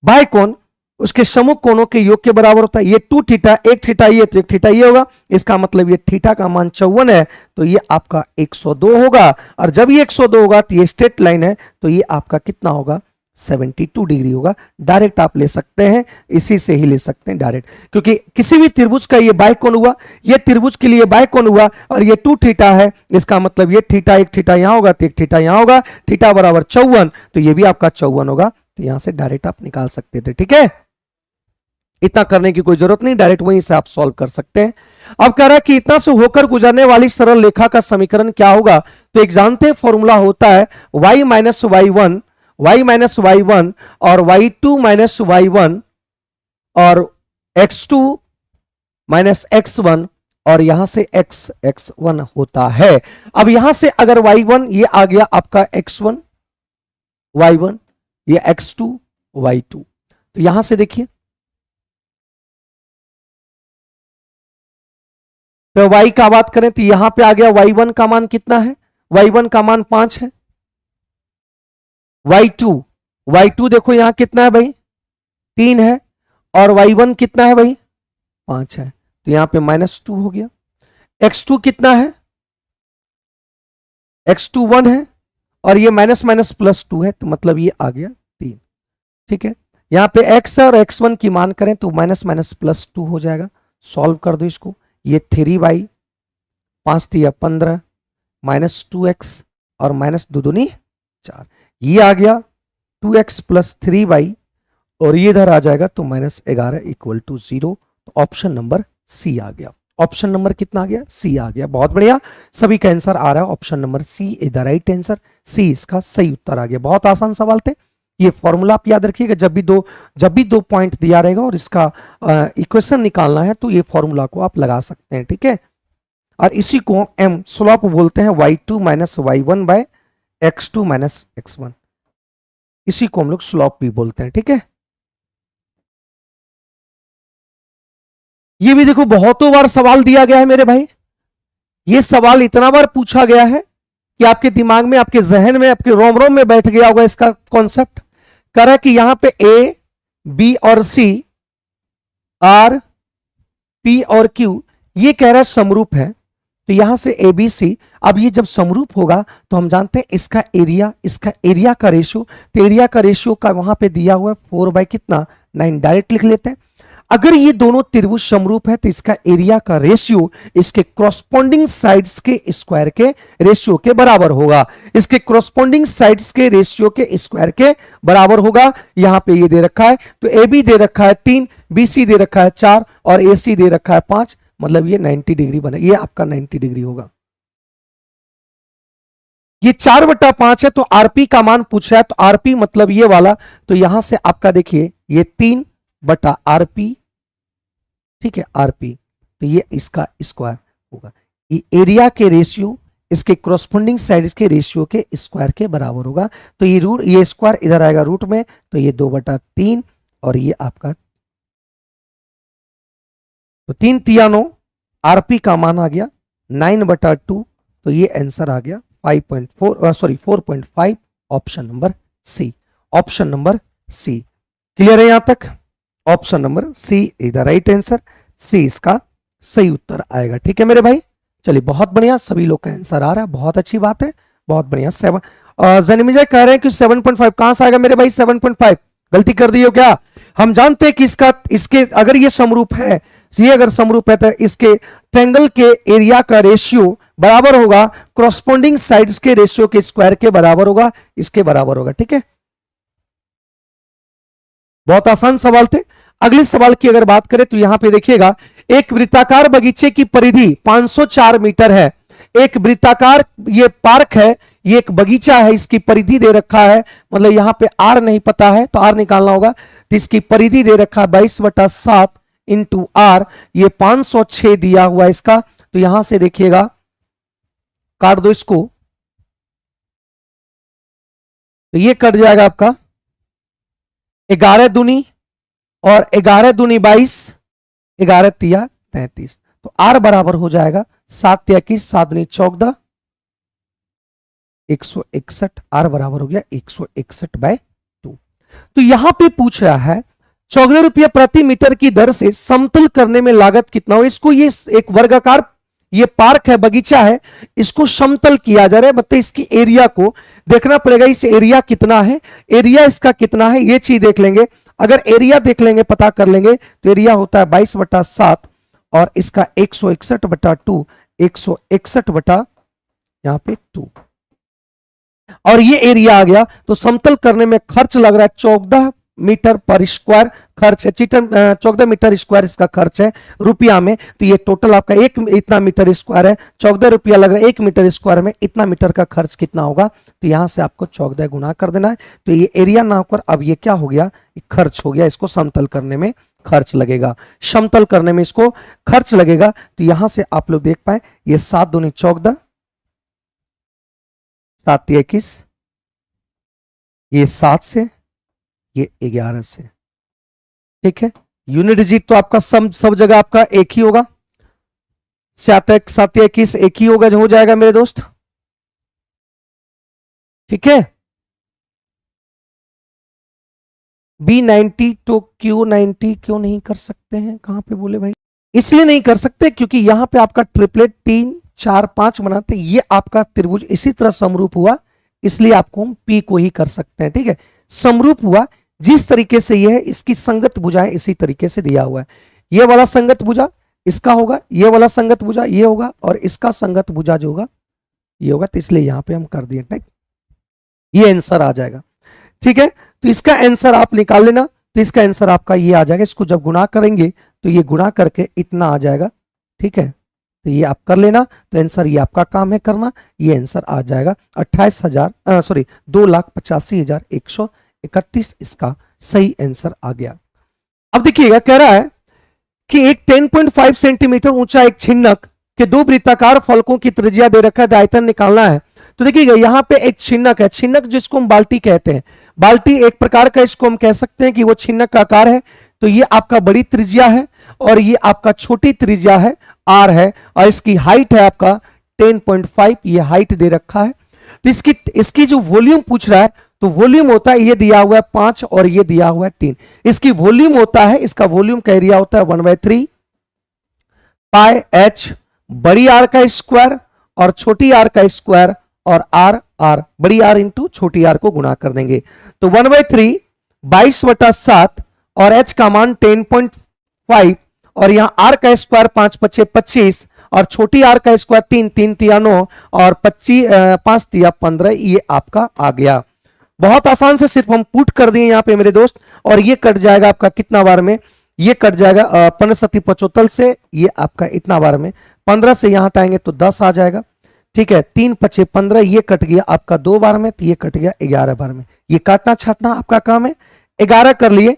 बाह्य कोण उसके सम्मुख कोणों के योग के बराबर होता है। ये 2 थीटा, एक थीटा ये तो एक थीटा ये होगा, इसका मतलब ये थीटा का मान 54 है, तो ये आपका 102 होगा। और जब ये 102 होगा तो ये स्ट्रेट लाइन है, तो ये आपका कितना होगा, 72 डिग्री होगा। डायरेक्ट आप ले सकते हैं, इसी से ही ले सकते हैं डायरेक्ट, क्योंकि किसी भी त्रिभुज का ये बाह्य कोण हुआ, ये त्रिभुज के लिए बाह्य कोण हुआ और ये 2 थीटा है, इसका मतलब ये थीटा, एक थीटा यहां होगा तो एक थीटा यहां होगा, थीटा बराबर 54, तो ये भी आपका 54 होगा। तो यहां से डायरेक्ट आप निकाल सकते थे। ठीक है, इतना करने की कोई जरूरत नहीं, डायरेक्ट वहीं से आप सॉल्व कर सकते हैं। अब कह रहा है कि इतना से होकर गुजरने वाली सरल रेखा का समीकरण क्या होगा। तो एक जानते हैं फॉर्मूला होता है y minus Y one, Y minus Y one और y2 माइनस वाई वन और x2 माइनस x1 और यहां से x1 होता है। अब यहां से अगर y1 ये आ गया आपका x1 y1, ये x2 y2, तो यहां से देखिए तो y का बात करें तो यहां पे आ गया y1 का मान कितना है, y1 का मान 5 है। y2 देखो यहां कितना है भाई 3 है और y1 कितना है भाई 5 है, तो यहां पे -2 हो गया। x2 कितना है, x2 1 है और ये माइनस माइनस प्लस 2 है, तो मतलब ये आ गया 3। ठीक है, यहां पे x है और x1 की मान करें तो माइनस माइनस प्लस 2 हो जाएगा। सॉल्व कर दो इसको, ये 3y 5 दिया 15 -2x और माइनस 2 दूनी 4, ये आ गया 2x प्लस 3y और ये इधर आ जाएगा तो -11 इक्वल टू 0। तो ऑप्शन नंबर सी आ गया। ऑप्शन नंबर कितना आ गया, सी आ गया। बहुत बढ़िया, सभी का आंसर आ रहा है option number C is the right answer. C इसका सही उत्तर आ गया। बहुत आसान सवाल थे। ये फॉर्मूला आप याद रखिएगा, जब भी दो पॉइंट दिया रहेगा और इसका इक्वेशन निकालना है तो ये फॉर्मूला को आप लगा सकते हैं। ठीक है, और इसी को एम स्लोप बोलते हैं y2 minus y1 bye x2 minus x1, इसी को हम लोग स्लोप भी बोलते हैं। ठीक है, ये भी देखो बहुतों बार सवाल दिया गया है मेरे भाई। ये सवाल इतना बार पूछा गया है कि आपके दिमाग में, आपके जहन में, आपके रोम रोम में बैठ गया होगा इसका कॉन्सेप्ट। कह रहा है कि यहां पे ए, बी और सी, आर, पी और क्यू, ये कह रहा है समरूप है। तो यहां से ए बी सी, अब ये जब समरूप होगा तो हम जानते हैं इसका एरिया का रेशियो, तो एरिया का रेशियो का वहां पे दिया हुआ है 4/9, डायरेक्ट लिख लेते हैं। अगर ये दोनों त्रिभुज समरूप है तो इसका एरिया का रेशियो इसके कॉरस्पॉन्डिंग साइड्स के स्क्वायर के रेशियो के बराबर होगा। इसके कॉरस्पॉन्डिंग साइड्स के रेशियो के स्क्वायर के बराबर होगा। यहां पे ये दे रखा है, तो ए बी दे रखा है 3, बी सी दे रखा है 4 और ए सी दे रखा है 5, मतलब ये 90 डिग्री बना, ये आपका 90 डिग्री होगा। ये 4/5 है तो आरपी का मान पूछ रहा है, तो आरपी मतलब ये वाला, तो यहां से आपका देखिए ये 3/आरपी, ठीक है आरपी, तो ये इसका स्क्वायर होगा। ये एरिया के रेशियो इसके कॉरस्पॉन्डिंग साइड के रेशियो के स्क्वायर के बराबर होगा। तो ये स्क्वायर इधर आएगा रूट में, तो ये 2/3 और ये आपका तो 3 3 9, आरपी का मान आ गया 9/2, तो ये आंसर आ गया 4.5, option number C. Option number C clear है यहां तक? Option number C is the right answer. C इसका सही उत्तर आएगा। ठीक है मेरे भाई, चलिए बहुत बढ़िया, सभी लोग का आंसर आ रहा है, बहुत अच्छी बात है, बहुत बढ़िया। 7 जनिमिजा कह रहे हैं कि 7.5 कहां से आएगा मेरे भाई? 7.5 गलती कर दी हो क्या? हम जानते हैं कि इसके अगर ये समरूप है, ये अगर समरूप है तो इसके ट्रायंगल के एरिया का रेशियो बराबर होगा कॉरस्पॉन्डिंग साइड्स के रेशियो के स्क्वायर के बराबर होगा, इसके बराबर होगा। ठीक है, बहुत आसान सवाल थे। अगले सवाल की अगर बात करें तो यहां पे देखिएगा, एक वृत्ताकार बगीचे की परिधि 504 मीटर है। एक वृत्ताकार ये पार्क है, ये एक बगीचा है, इसकी परिधि दे रखा है, मतलब यहां पे आर नहीं पता है तो आर निकालना होगा। तो इसकी परिधि दे रखा है 22/7 इंटू आर, ये 506 दिया हुआ इसका। तो यहां से देखिएगा, काट दो इसको, तो ये कट जाएगा आपका 11 दूनी और 11 दूनी 22, 11 तिया 33, तो आर बराबर हो जाएगा 7 तिया 21, 7 दूनी 14, 161। आर बराबर हो गया 161/2। तो यहां पे पूछ रहा है 14 रुपया प्रति मीटर की दर से समतल करने में लागत कितना हो। इसको ये एक वर्गाकार, ये पार्क है, बगीचा है, इसको समतल किया जा रहा है, मतलब इसकी एरिया को देखना पड़ेगा, इस एरिया कितना है, एरिया इसका कितना है ये चीज देख लेंगे। अगर एरिया देख लेंगे, पता कर लेंगे, तो एरिया होता है 22/7 और इसका 161/2, 161 यहां पे 2, और ये एरिया आ गया। तो समतल करने में खर्च लग रहा है मीटर पर स्क्वायर खर्च है, 14 मीटर स्क्वायर इसका खर्च है रुपया में। तो ये टोटल आपका एक इतना मीटर स्क्वायर है, 14 रुपया लग रहा है 1 मीटर स्क्वायर में, इतना मीटर का खर्च कितना होगा, तो यहां से आपको 14 गुना कर देना है। तो ये एरिया ना होकर अब ये क्या हो गया, खर्च हो गया, इसको समतल करने में खर्च लगेगा, समतल करने में इसको खर्च लगेगा। तो यहां से आप लोग देख पाए ये 7 दूनी 14, 7 21, ये 7 से, ये 11 से, ठीक है। यूनिट डिजिट तो आपका सब जगह आपका एक ही होगा, 7 21 एक ही होगा, जो हो जाएगा मेरे दोस्त, ठीक है। B90 तो Q90 क्यों नहीं कर सकते हैं, कहां पे बोले भाई, इसलिए नहीं कर सकते क्योंकि यहां पे आपका ट्रिपलेट 3 4 5 बनाते, ये आपका त्रिभुज इसी तरह समरूप हुआ, इसलिए आपको हम P को ही कर सकते हैं, ठीक है। समरूप हुआ जिस तरीके से ये है, इसकी संगत भुजाएं इसी तरीके से दिया हुआ है, ये वाला संगत भुजा इसका होगा, ये वाला संगत भुजा ये होगा, और इसका संगत भुजा जो होगा ये होगा, तो इसलिए यहां पे हम कर दिए, ठीक, ये आंसर आ जाएगा, ठीक है। तो इसका आंसर आप निकाल लेना, तो इसका आंसर आपका ये आ जाएगा, इसको जब गुणा करेंगे तो ये गुणा करके इतना आ जाएगा, ठीक है। तो ये आप कर लेना, तो आंसर ये आपका काम है करना, ये आंसर आ जाएगा 2,85,131, इसका सही आंसर आ गया। अब देखिएगा कह रहा है कि एक 10.5 सेंटीमीटर ऊंचा एक छिन्नक के 2 वृत्ताकार फलकों की त्रिज्या दे रखा है, आयतन निकालना है। तो देखिएगा यहां पे एक छिन्नक है, छिन्नक जिसको हम बाल्टी कहते हैं, बाल्टी एक प्रकार का इसको हम कह सकते हैं कि वो छिन्नक का आकार है। तो ये आपका बड़ी त्रिज्या है और ये आपका छोटी त्रिज्या है R है, और इसकी हाइट है आपका 10.5, ये हाइट दे रखा है। तो इसकी जो वॉल्यूम पूछ रहा है, तो वॉल्यूम होता है ये दिया हुआ है 5 और ये दिया हुआ है 3, इसकी वॉल्यूम होता है, इसका वॉल्यूम का एरिया होता है 1/3 पाई h बड़ी R का स्क्वायर और छोटी r का स्क्वायर, और r बड़ी R इंटू छोटी r को गुणा कर देंगे, तो 1/3 22/7 और h का मान 10.5, और यहां r का स्क्वायर 5 × 5 = 25, और छोटी r का स्क्वायर 3 3 × 9 और 25 5 × 15, ये आपका आ गया। बहुत आसान से सिर्फ हम पुट कर दिए यहां पे मेरे दोस्त, और ये कट जाएगा आपका कितना बार में, ये कट जाएगा 15 × 75 से, ये आपका इतना बार में 15 से यहां हटाएंगे तो 10 आ जाएगा, ठीक है। 3 × 5 = 15, ये कट गया आपका 2 बार में, तो ये कट गया 11 बार में, ये काटना छाटना आपका काम है। 11 कर लिए,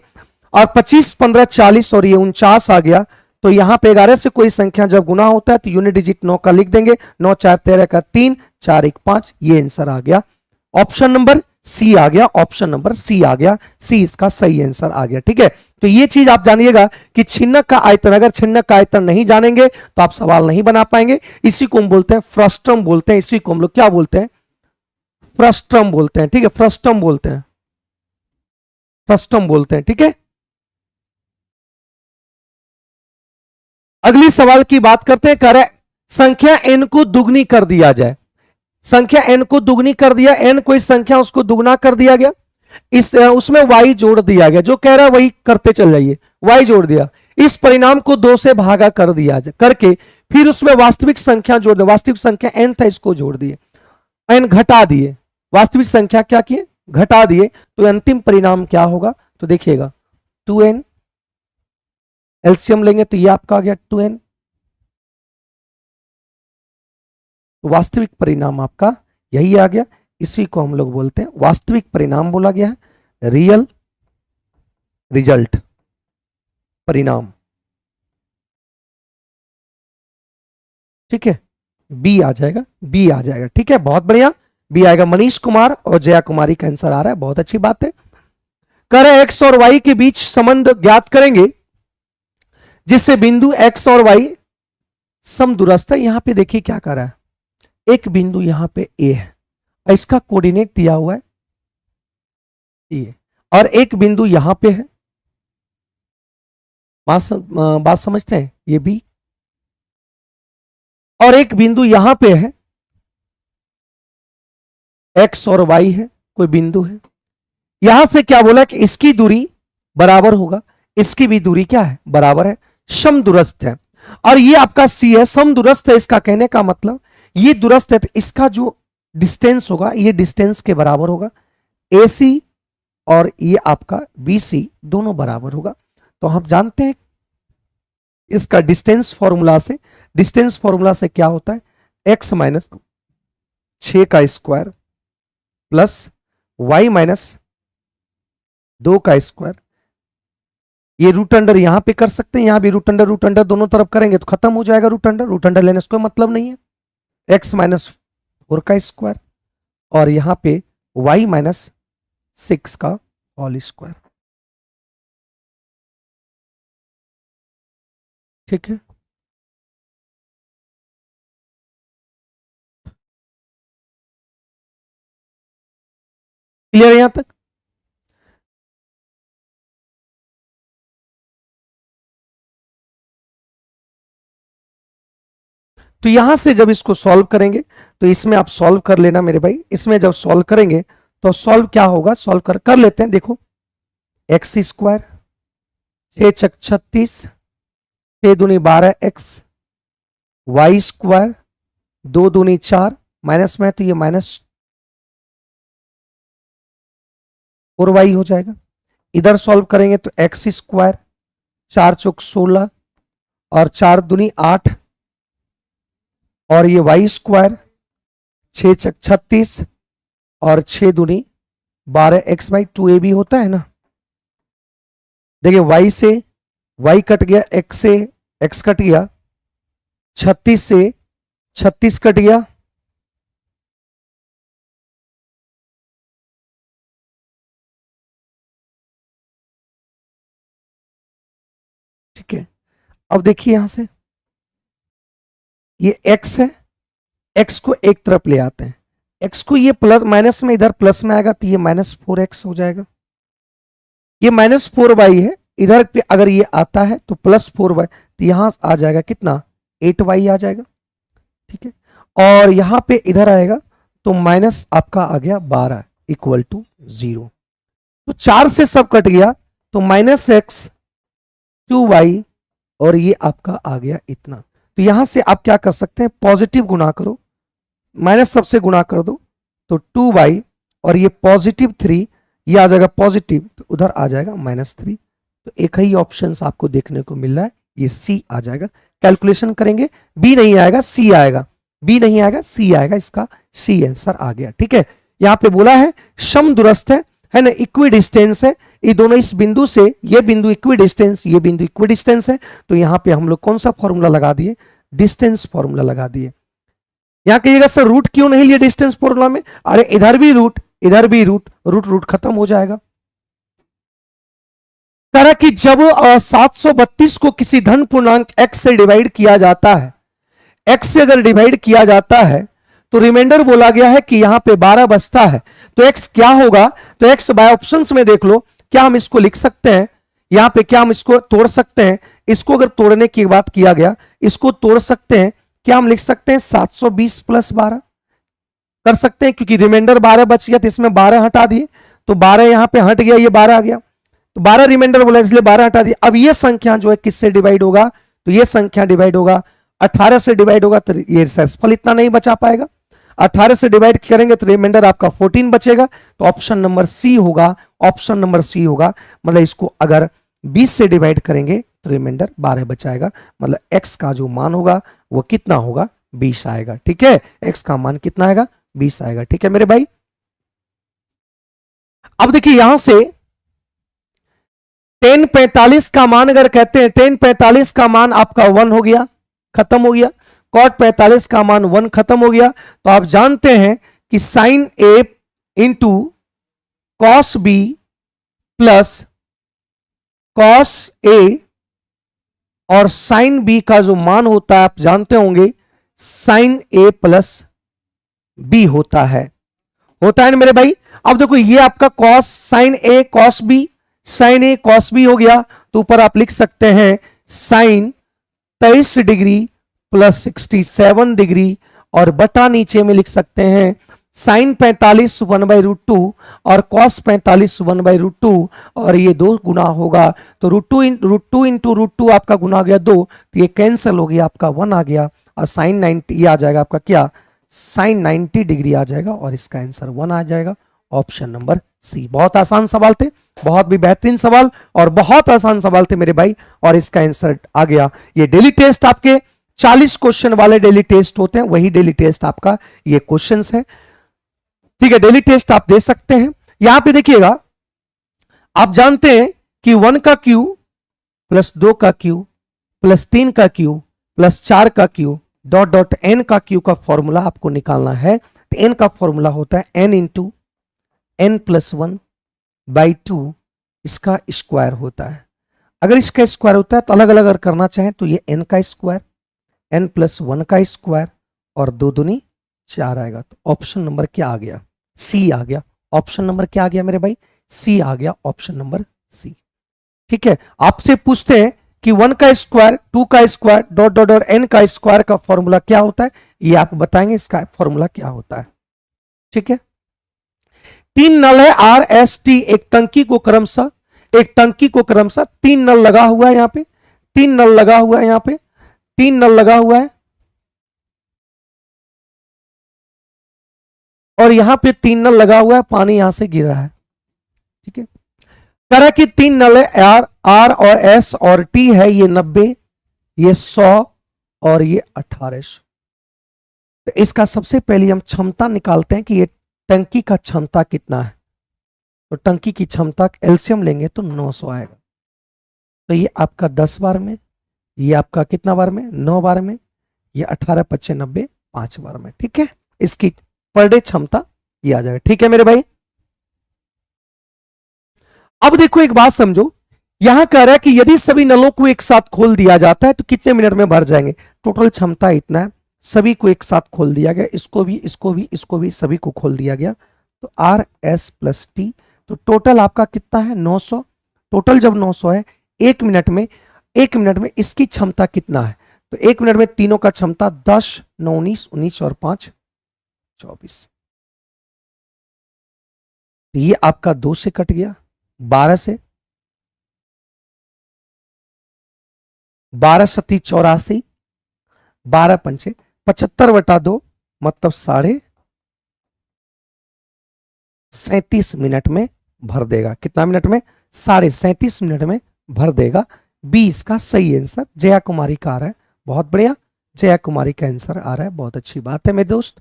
और 25 15 40 और ये 49 आ गया। तो यहां पे 11 से कोई संख्या जब गुना होता है तो यूनिट डिजिट 9 का लिख देंगे, 9 4 13 का 3 4 1 5, ये आंसर आ गया, ऑप्शन नंबर सी आ गया, ऑप्शन नंबर सी आ गया, सी इसका सही आंसर आ गया, ठीक है। तो ये चीज आप जानिएगा कि छिन्नक का आयतन, अगर छिन्नक का आयतन नहीं जानेंगे तो आप सवाल नहीं बना पाएंगे। इसी को हम बोलते हैं फ्रस्टम बोलते हैं, इसी को हम लोग क्या बोलते हैं, फ्रस्टम बोलते हैं, ठीक है, फ्रस्टम बोलते हैं, फ्रस्टम बोलते हैं, ठीक है। अगली सवाल की बात करते हैं, कह रहे संख्या n को दुगनी कर दिया जाए, संख्या n को दुगनी कर दिया, n कोई संख्या उसको दुगना कर दिया गया, उसमें y जोड़ दिया गया, जो कह रहा है वही करते चल जाइए, y जोड़ दिया, इस परिणाम को 2 से भागा कर दिया करके फिर उसमें वास्तविक संख्या जोड़ दिया, वास्तविक संख्या n था इसको जोड़ दिए, n घटा दिए, वास्तविक संख्या क्या किए घटा दिए, तो अंतिम परिणाम क्या होगा, तो देखिएगा 2n, एलसीएम लेंगे तो ये आपका आ गया 2n, वास्तविक परिणाम आपका यही आ गया, इसी को हम लोग बोलते हैं वास्तविक परिणाम बोला गया है, रियल रिजल्ट परिणाम, ठीक है। बी आ जाएगा, बी आ जाएगा, ठीक है, बहुत बढ़िया, बी आएगा। मनीष कुमार और जया कुमारी का आंसर आ रहा है, बहुत अच्छी बात है। कह रहे एक्स और वाई के बीच संबंध ज्ञात करेंगे जिससे बिंदु एक्स और वाई समदूरस्थ है। यहां पे देखिए क्या कर रहा है, एक बिंदु यहां पे ए है, इसका कोऑर्डिनेट दिया हुआ है ये, और एक बिंदु यहां पे है, बात समझते हैं, ये बी, और एक बिंदु यहां पे है, एक्स और वाई है, कोई बिंदु है। यहां से क्या बोला कि इसकी दूरी बराबर होगा, इसकी भी दूरी क्या है बराबर है, समदूरस्थ है, और ये आपका सी है, समदूरस्थ है, इसका कहने का मतलब ये दूरस्थ है, तो इसका जो डिस्टेंस होगा ये डिस्टेंस के बराबर होगा, AC और ये आपका BC दोनों बराबर होगा। तो हम जानते हैं इसका डिस्टेंस फॉर्मूला से क्या होता है, x माइनस 6 का स्क्वायर प्लस y माइनस 2 का स्क्वायर। ये रूट अंडर यहां पे कर सकते हैं, यहां भी रूट अंडर दोनों तरफ करेंगे तो खत्म हो जाएगा रूट अंडर लेने से कोई मतलब नहीं है। x माइनस 4 का स्क्वायर और यहां पे y माइनस 6 का होल स्क्वायर। ठीक है, क्लियर है यहां तक? तो यहां से जब इसको सॉल्व करेंगे तो इसमें आप सॉल्व कर लेना मेरे भाई। इसमें जब सॉल्व करेंगे तो सॉल्व क्या होगा, सॉल्व कर लेते हैं। देखो एक्स स्क्वायर 6 छक 36, 6 दूनी 12 एक्स, वाई स्क्वायर 2 दूनी 4, माइनस में तो ये माइनस 4y हो जाएगा। इधर सॉल्व करेंगे तो एक्स स्क्वायर 4 चौक 16 और 4 दूनी 8 और ये वाई स्क्वायर 6 छक 36 और 6 दूनी 12 एक्स बाई 2ab होता है ना। देखिए y से y कट गया, x से x कट गया, 36 से 36 कट गया, ठीक है। अब देखिए यहां से ये x है, x को एक तरफ ले आते हैं, x को ये प्लस माइनस में इधर प्लस में आएगा तो ये -4x हो जाएगा। ये -4y है, इधर पे अगर ये आता है तो +4y, तो यहां आ जाएगा कितना 8y आ जाएगा। ठीक है, और यहां पे इधर आएगा तो माइनस आपका आ गया 12 इक्वल टू 0। तो 4 से सब कट गया तो -x 2y और ये आपका आ गया इतना। तो यहां से आप क्या कर सकते हैं, पॉजिटिव गुना करो, माइनस सबसे गुना कर दो तो 2y और ये +3 ये आ जाएगा पॉजिटिव, तो उधर आ जाएगा -3। तो एक ही ऑप्शन आपको देखने को मिल रहा है, ये सी आ जाएगा। कैलकुलेशन करेंगे बी नहीं आएगा सी आएगा, बी नहीं आएगा सी आएगा, इसका सी आंसर आ गया। ठीक है, यहां पे बोला है समदूरस्थ है ना, इक्वी डिस्टेंस है, ये दोनों इस बिंदु से ये बिंदु इक्वी डिस्टेंस, ये बिंदु इक्वी डिस्टेंस है। तो यहां पे हम लोग कौन सा फॉर्मूला लगा दिए, डिस्टेंस फॉर्मूला लगा दिए। यहां कहिएगा सर रूट क्यों नहीं लिए डिस्टेंस फॉर्मूला में, अरे इधर भी रूट इधर भी रूट, रूट खत्म हो जाएगा। तरह कि जब 732 को किसी धन पूर्णांक x से डिवाइड किया जाता है, x से अगर डिवाइड किया जाता है तो रिमाइंडर बोला गया है कि यहां पे 12 बचता है, तो x क्या होगा, तो x बाय ऑप्शंस में देख लो, क्या हम इसको लिख सकते हैं, यहां पे क्या हम इसको तोड़ सकते हैं, इसको अगर तोड़ने की बात किया गया, इसको तोड़ सकते हैं, क्या हम लिख सकते हैं 720 + 12 कर सकते हैं, क्योंकि रिमाइंडर 12 बच गया तो इसमें 12 हटा दिए, तो 12 यहां पे हट गया, ये 12 आ गया, तो 12 रिमाइंडर बोला इसलिए 12 हटा दिया। अब ये संख्या जो है किससे डिवाइड होगा, तो ये संख्या डिवाइड होगा 18 से डिवाइड होगा, तो ये सेल्सफल इतना नहीं बचा पाएगा। 18 से डिवाइड करेंगे तो रिमाइंडर आपका 14 बचेगा, तो ऑप्शन नंबर सी होगा, ऑप्शन नंबर सी होगा। मतलब इसको अगर 20 से डिवाइड करेंगे तो रिमाइंडर 12 बचाएगा, मतलब x का जो मान होगा वो कितना होगा 20 आएगा। ठीक है, x का मान कितना आएगा 20 आएगा। ठीक है मेरे भाई, अब देखिए यहां से 1045 का मान अगर कहते हैं, 1045 का मान आपका 1 हो गया, खत्म हो गया, cot 45 का मान 1 खत्म हो गया, तो आप जानते हैं कि sin a into cos b plus cos a और sin b का जो मान होता है आप जानते होंगे sin a प्लस b होता है ना मेरे भाई। अब देखो ये आपका cos sin a cos b, sin a cos b हो गया, तो ऊपर आप लिख सकते हैं sin 23 डिग्री प्लस 67 डिग्री, और बटा नीचे में लिख सकते हैं sin 45 1/√2 और cos 45 1/√2, और ये 2 गुना होगा, तो √2 इंटू √2 आपका गुना आ गया 2, तो ये कैंसिल हो गया, आपका 1 आ गया, और sin 90 ये आ जाएगा आपका क्या sin 90 डिग्री आ जाएगा, और इसका आंसर 1 आ जाएगा, ऑप्शन नंबर सी। बहुत आसान सवाल थे, बहुत भी बेहतरीन सवाल और बहुत आसान सवाल थे मेरे भाई, और इसका आंसर आ गया। ये डेली टेस्ट आपके 40 क्वेश्चन वाले डेली टेस्ट होते हैं, वही डेली टेस्ट आपका ये क्वेश्चंस है। ठीक है, डेली टेस्ट आप दे सकते हैं। यहां पे देखिएगा, आप जानते हैं कि 1 का क्यू प्लस 2 का क्यू प्लस 3 का क्यू प्लस 4 का क्यू डॉट डॉट एन का क्यू का फॉर्मूला आपको निकालना है। तो एन का फॉर्मूला होता है N into N plus 1 by 2, इसका स्क्वायर होता है। अगर इसका स्क्वायर होता है तो अलग अलग अगर करना चाहें तो ये एन का स्क्वायर, एन प्लस 1 का स्क्वायर और 2 दूनी 4 आएगा। तो ऑप्शन नंबर क्या आ गया? सी आ गया। ऑप्शन नंबर क्या आ गया मेरे भाई? सी आ गया, ऑप्शन नंबर सी। ठीक है, आपसे पूछते हैं कि 1 का स्क्वायर, 2 का square dot dot dot N का स्क्वायर का फॉर्मूला क्या होता है, ये आप बताएंगे इसका फॉर्मूला क्या होता है। ठीक है, 3 नल है आर एस टी, एक टंकी को क्रमशः 3 नल लगा हुआ है, यहां पे 3 नल लगा हुआ है, यहां पे 3 नल लगा हुआ है और यहां पे 3 नल लगा हुआ है, पानी यहां से गिर रहा है। ठीक है, कह रहा है कि 3 नल है, आर और एस और टी है, ये 90, ये 100 और ये 1800। तो इसका सबसे पहले हम क्षमता निकालते हैं कि ये टंकी का क्षमता कितना है। तो टंकी की क्षमता एलसीएम लेंगे तो 900 आएगा। तो ये आपका 10 बार में, ये आपका कितना बार में? 9 बार में, ये 18 25 90 5 बार में। ठीक है, इसकी पर डे क्षमता ये आ जाएगा। ठीक है मेरे भाई, अब देखो एक बात समझो, यहां कह रहा है कि यदि सभी नलों को एक साथ खोल दिया जाता है तो कितने मिनट में भर जाएंगे। टोटल क्षमता इतना है, सभी को एक साथ खोल दिया गया, इसको भी इसको भी इसको भी सभी को खोल दिया गया। तो आर एस प्लस टी, तो टोटल आपका कितना है? 900। टोटल जब 900 है, 1 मिनट में इसकी क्षमता कितना है? तो 1 मिनट में तीनों का क्षमता 10 9 19 19 और 5 24। ये आपका 2 से कट गया, 12 से, 12 सती 84, 12 पंचे 75/2 मतलब 37.5 मिनट में भर देगा। कितना मिनट में? 37.5 मिनट में भर देगा। बी इसका सही आंसर जया कुमारी का आ रहा है। बहुत बढ़िया, जया कुमारी का आंसर आ रहा है, बहुत अच्छी बात है मेरे दोस्त।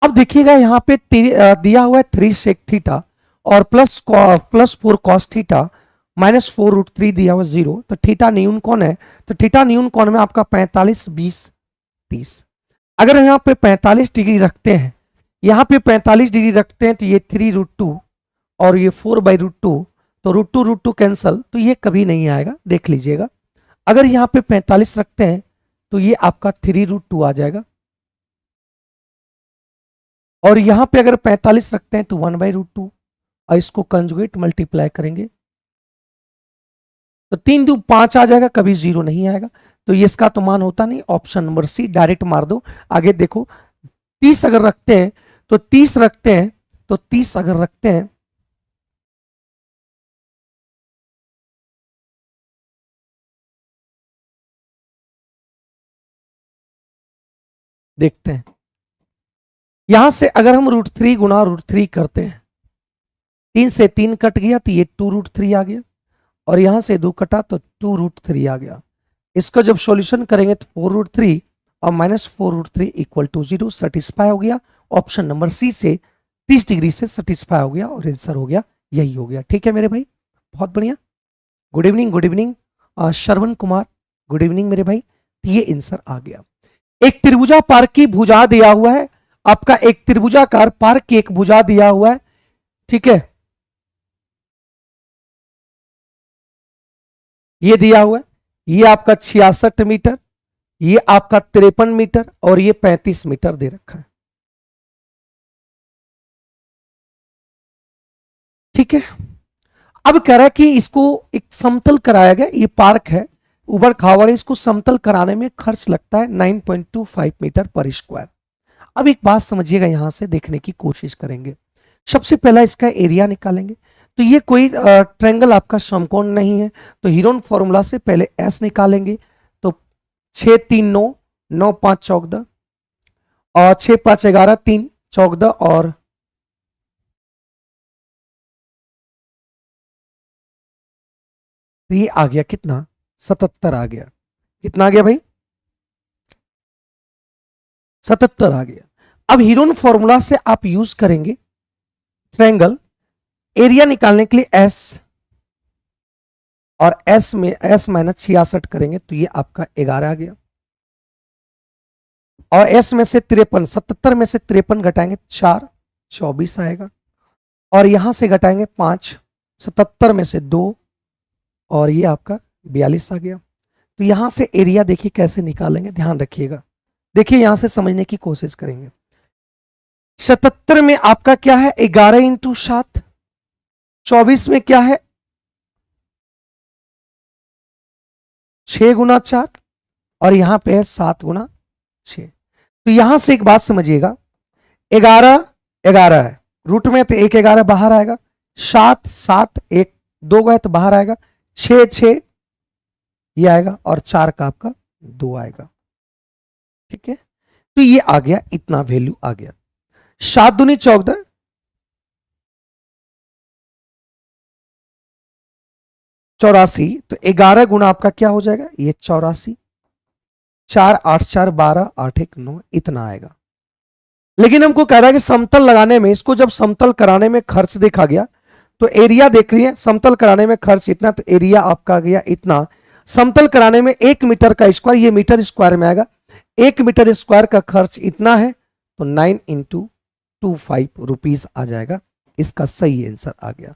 अब देखिएगा यहाँ पे दिया हुआ है 3 सेक थीटा और plus 4 cos theta minus 4 root 3 दिया हुआ 0। तो थीटा न्यून कौन है? तो थीटा न्यून कौन में आपका 45 20 30। अगर यहाँ पे 45 डिग्री रखते हैं, यहाँ पे 45 डिग्री रखते हैं तो ये 3 रूट 2 और ये 4/√2, तो रूट टू कैंसल, तो ये कभी नहीं आएगा, देख लीजिएगा। अगर यहाँ पे 45 रखते हैं तो ये आपका 3√2 आ जाएगा और यहां पे अगर 45 रखते हैं तो 1/√2 और इसको कंजुगेट मल्टीप्लाई करेंगे तो 3 2 5 आ जाएगा, कभी 0 नहीं आएगा। तो ये इसका तो मान होता नहीं, ऑप्शन नंबर सी डायरेक्ट मार दो। आगे देखो 30 अगर रखते हैं तो 30 रखते हैं तो 30 अगर रखते हैं देखते हैं, यहां से अगर हम √3 गुना √3 करते हैं, 3 से 3 कट गया तो ये 2√3 आ गया और यहां से 2 कटा तो 2√3 आ गया। इसका जब सॉल्यूशन करेंगे तो 4√3 और -4√3 इक्वल टू 0 सेटिस्फाई हो गया। ऑप्शन नंबर सी से 30 डिग्री से सेटिस्फाई हो गया और आंसर हो गया, यही हो गया। ठीक है मेरे भाई, बहुत बढ़िया। Good evening Shravan Kumar, good evening मेरे भाई। ये आंसर आ गया। एक त्रिभुजा पार्क की भुजा दिया हुआ है आपका, एक त्रिभुजाकार पार्क की एक भुजा दिया हुआ है। ठीक है, ये दिया हुआ है, ये आपका 66 मीटर, ये आपका 53 मीटर और ये 35 मीटर दे रखा है। ठीक है, अब कह रहा है कि इसको एक समतल कराया गया, ये पार्क है उबड़ खाबड़, इसको समतल कराने में खर्च लगता है 9.25 मीटर पर स्क्वायर। अब एक बात समझिएगा, यहां से देखने की कोशिश करेंगे। सबसे पहला इसका एरिया निकालेंगे, तो ये कोई ट्रायंगल आपका समकोण नहीं है, तो हीरोन फॉर्मूला से पहले एस निकालेंगे। तो 6 3 9 9 5 14 और 6 5 11 3 14 और तो ये आ गया कितना, 77 आ गया। कितना आ गया भाई, 77 आ गया। अब हीरोन फॉर्मूला से आप यूज करेंगे ट्रायंगल, एरिया निकालने के लिए एस, और एस में एस माइनस 66 करेंगे तो ये आपका 11 आ गया। और एस में से 53, 77 में से 53 घटाएंगे 4, 24 आएगा। और यहां से घटाएंगे 5, 77 में से 2, और ये आपका 42 आ गया। तो यहां से एरिया देखिए कैसे निकालेंगे, ध्यान रखिएगा। देखिए यहां से समझने की कोशिश करेंगे। 77 में आपका क्या है, 11 इंटू 7, 24 में क्या है 6 गुना 4, और यहां पे है 7 गुना 6। तो यहां से एक बात समझिएगा, 11 11 है रूट में, तो 1 11 बाहर आएगा, 7 7 1 2 गए तो बाहर आएगा, 6 6 ये आएगा, और 4 का आपका 2 आएगा। ठीक है, तो ये आ गया, इतना वैल्यू आ गया। 7 दूनी 14, 84, तो 11 गुना आपका क्या हो जाएगा, ये 84, 4 8 4 12 8 1 9, इतना आएगा। लेकिन हमको कह रहा है कि समतल लगाने में, इसको जब समतल कराने में खर्च देखा गया तो एरिया देख रही है, समतल कराने में खर्च इतना, तो एरिया आपका गया इतना। समतल कराने में 1 मीटर का स्क्वायर, ये मीटर स्क्वायर में आएगा, 1 मीटर स्क्वायर का खर्च इतना है, तो 9 इंटू 25 रुपीज आ जाएगा। इसका सही आंसर आ गया।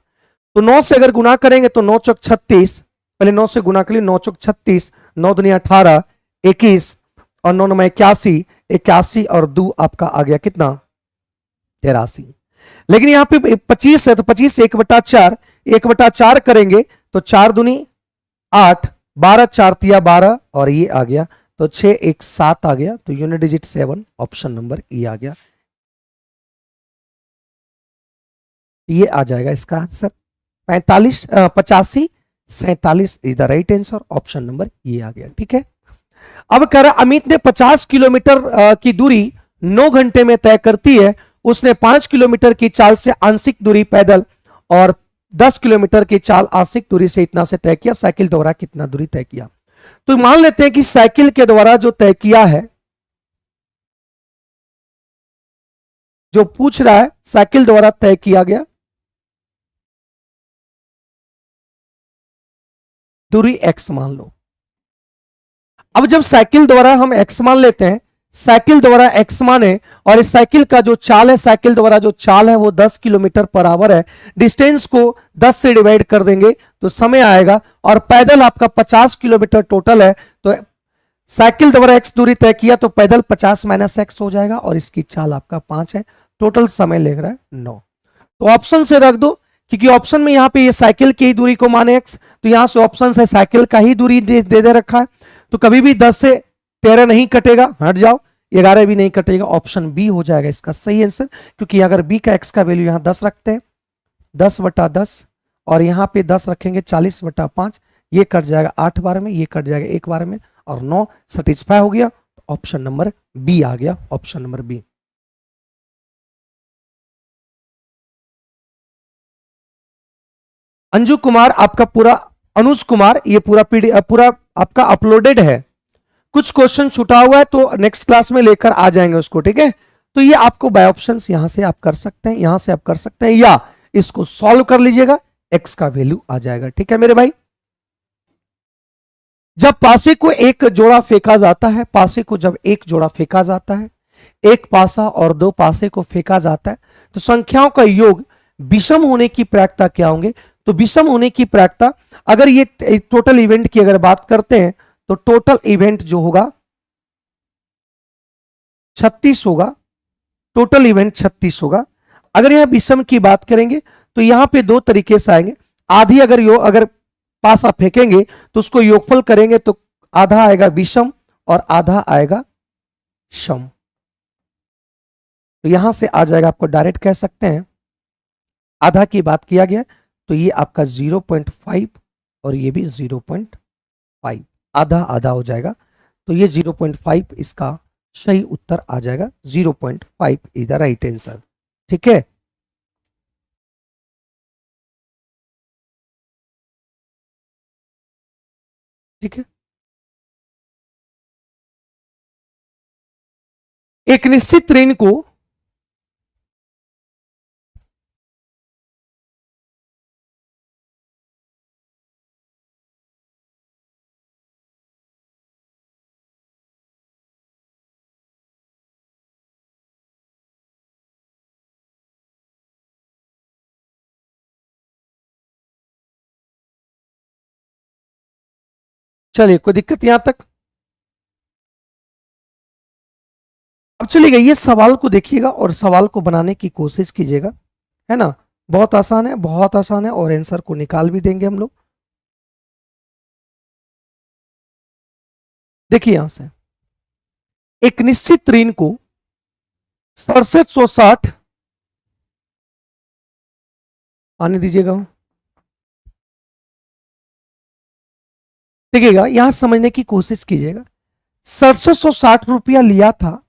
तो 9 से अगर गुना करेंगे तो 9 चौक 36, पहले 9 से गुना करिए, 9 चौक 36, 9 दुनिया 18, 21, और 9 9 81, 81 और 2 आपका आ गया कितना, 83। लेकिन यहां पे 25 है, तो 25 1/4, 1/4 करेंगे तो 4 दूनी 8, 12 4 तिया 12, और ये आ गया तो 6 1 7 आ गया। तो unit digit 7, option number E आ गया। ये आ जाएगा इसका answer 85 47 is the right answer, option number ये आ गया। ठीक है, अब कह रहा अमित ने 50 किलोमीटर की दूरी 9 घंटे में तय करती है, उसने 5 किलोमीटर की चाल से आंशिक दूरी पैदल और 10 किलोमीटर की चाल आंशिक दूरी से इतना से तय किया, साइकिल द्वारा कितना दूरी तय किया। तो मान लेते हैं कि साइकिल के द्वारा जो तय किया है, जो पूछ रहा है साइकिल द्वारा तय किया गया दूरी x मान लो। अब जब साइकिल द्वारा हम x मान लेते हैं, साइकिल द्वारा x माने, और इस साइकिल का जो चाल है, साइकिल द्वारा जो चाल है वो 10 किलोमीटर पर आवर है, डिस्टेंस को 10 से डिवाइड कर देंगे तो समय आएगा, और पैदल आपका 50 किलोमीटर टोटल है, तो साइकिल द्वारा x दूरी तय किया तो पैदल 50 माइनस x हो जाएगा, और इसकी चाल आपका 5 है, टोटल समय लग रहा है 9। तो ऑप्शन से रख दो, क्योंकि ऑप्शन में यहां पे ये साइकिल की ही दूरी को माने x, तो यहां से ऑप्शन से साइकिल का ही दूरी दे रखा है, तो कभी भी 10 से 13 नहीं कटेगा, हट जाओ, 11 भी नहीं कटेगा, ऑप्शन बी हो जाएगा इसका सही आंसर। क्योंकि अगर बी का x का वैल्यू यहां 10 रखते हैं, 10/10, और यहां पे 10 रखेंगे 40/5, ये कट जाएगा 8 बार में, ये कट जाएगा 1 बार में, और 9 सेटिस्फाई हो गया, तो ऑप्शन नंबर बी आ गया, option number B. Anju Kumar आपका पूरा, अनुज कुमार, ये पूरा पूरा आपका अपलोडेड है, कुछ क्वेश्चन छूटा हुआ है तो नेक्स्ट क्लास में लेकर आ जाएंगे उसको। ठीक है, तो ये आपको बाय ऑप्शंस यहां से आप कर सकते हैं, यहां से आप कर सकते हैं, या इसको सॉल्व कर लीजिएगा, एक्स का वैल्यू आ जाएगा। ठीक है मेरे भाई, जब पासे को एक जोड़ा फेंका जाता है, पासे को जब एक जोड़ा फेंका जाता है, एक पासा और 2 पासे को फेंका जाता है, तो संख्याओं का योग विषम होने की प्रायिकता क्या होंगे। तो विषम होने की प्रायिकता, अगर ये टोटल इवेंट की अगर बात करते हैं तो टोटल इवेंट जो होगा 36 होगा, टोटल इवेंट 36 होगा। अगर यहां विषम की बात करेंगे तो यहां पे 2 तरीके से आएंगे, आधी अगर पासा फेंकेंगे तो उसको योगफल करेंगे तो आधा आएगा विषम और आधा आएगा सम, तो यहां से आ जाएगा, आपको डायरेक्ट कह सकते हैं आधा की बात किया गया तो ये आपका 0.5 और ये भी 0.5, आधा आधा हो जाएगा, तो ये 0.5 इसका सही उत्तर आ जाएगा, 0.5 इज द राइट आंसर। ठीक है, ठीक है। एक निश्चित ऋण को चलिए, कोई दिक्कत यहां तक? अब चलिएगा, ये सवाल को देखिएगा और सवाल को बनाने की कोशिश कीजिएगा, है ना। बहुत आसान है, बहुत आसान है, और आंसर को निकाल भी देंगे हम लोग। देखिए यहां से, एक निश्चित ऋण को 6760 आने दीजिएगा, देखिएगा यहां समझने की कोशिश कीजिएगा। 6760 रुपया लिया था,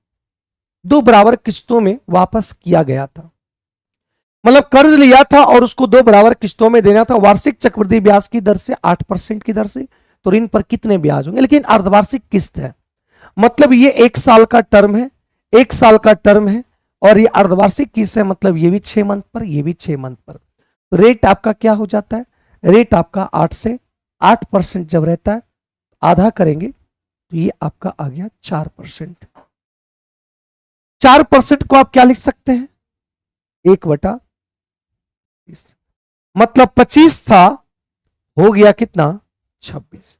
2 बराबर किस्तों में वापस किया गया था। मतलब कर्ज लिया था और उसको 2 बराबर किस्तों में देना था, वार्षिक चक्रवृद्धि ब्याज की दर से 8% की दर से। तो ऋण पर कितने ब्याज होंगे? लेकिन अर्धवार्षिक किस्त है, मतलब ये 1 साल का टर्म है, 1 साल का टर्म है, और ये अर्धवार्षिक किस्त है, मतलब ये भी 6 मंथ पर, ये भी 6 मंथ पर। तो रेट आपका क्या हो जाता है? रेट आपका 8 से 8% जब रहता है, आधा करेंगे तो ये आपका आ गया 4%। 4% को आप क्या लिख सकते हैं? 1/20, मतलब 25 था, हो गया कितना? 26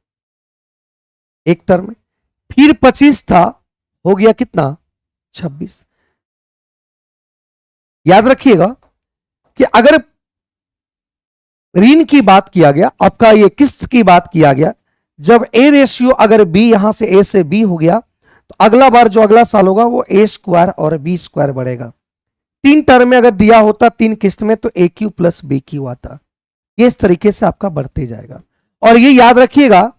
एक टर्म में। फिर 25 था, हो गया कितना? 26। याद रखिएगा कि अगर ऋण की बात किया गया, आपका ये किस्त की बात किया गया, जब ए रेशियो अगर बी, यहां से ए से बी हो गया, तो अगला बार जो अगला साल होगा वो ए स्क्वायर और बी स्क्वायर बढ़ेगा। 3 टर्म में अगर दिया होता 3 किस्त में, तो ए क्यू प्लस बी क्यू आता। ये इस तरीके से आपका बढ़ते जाएगा। और ये याद रखिएगा,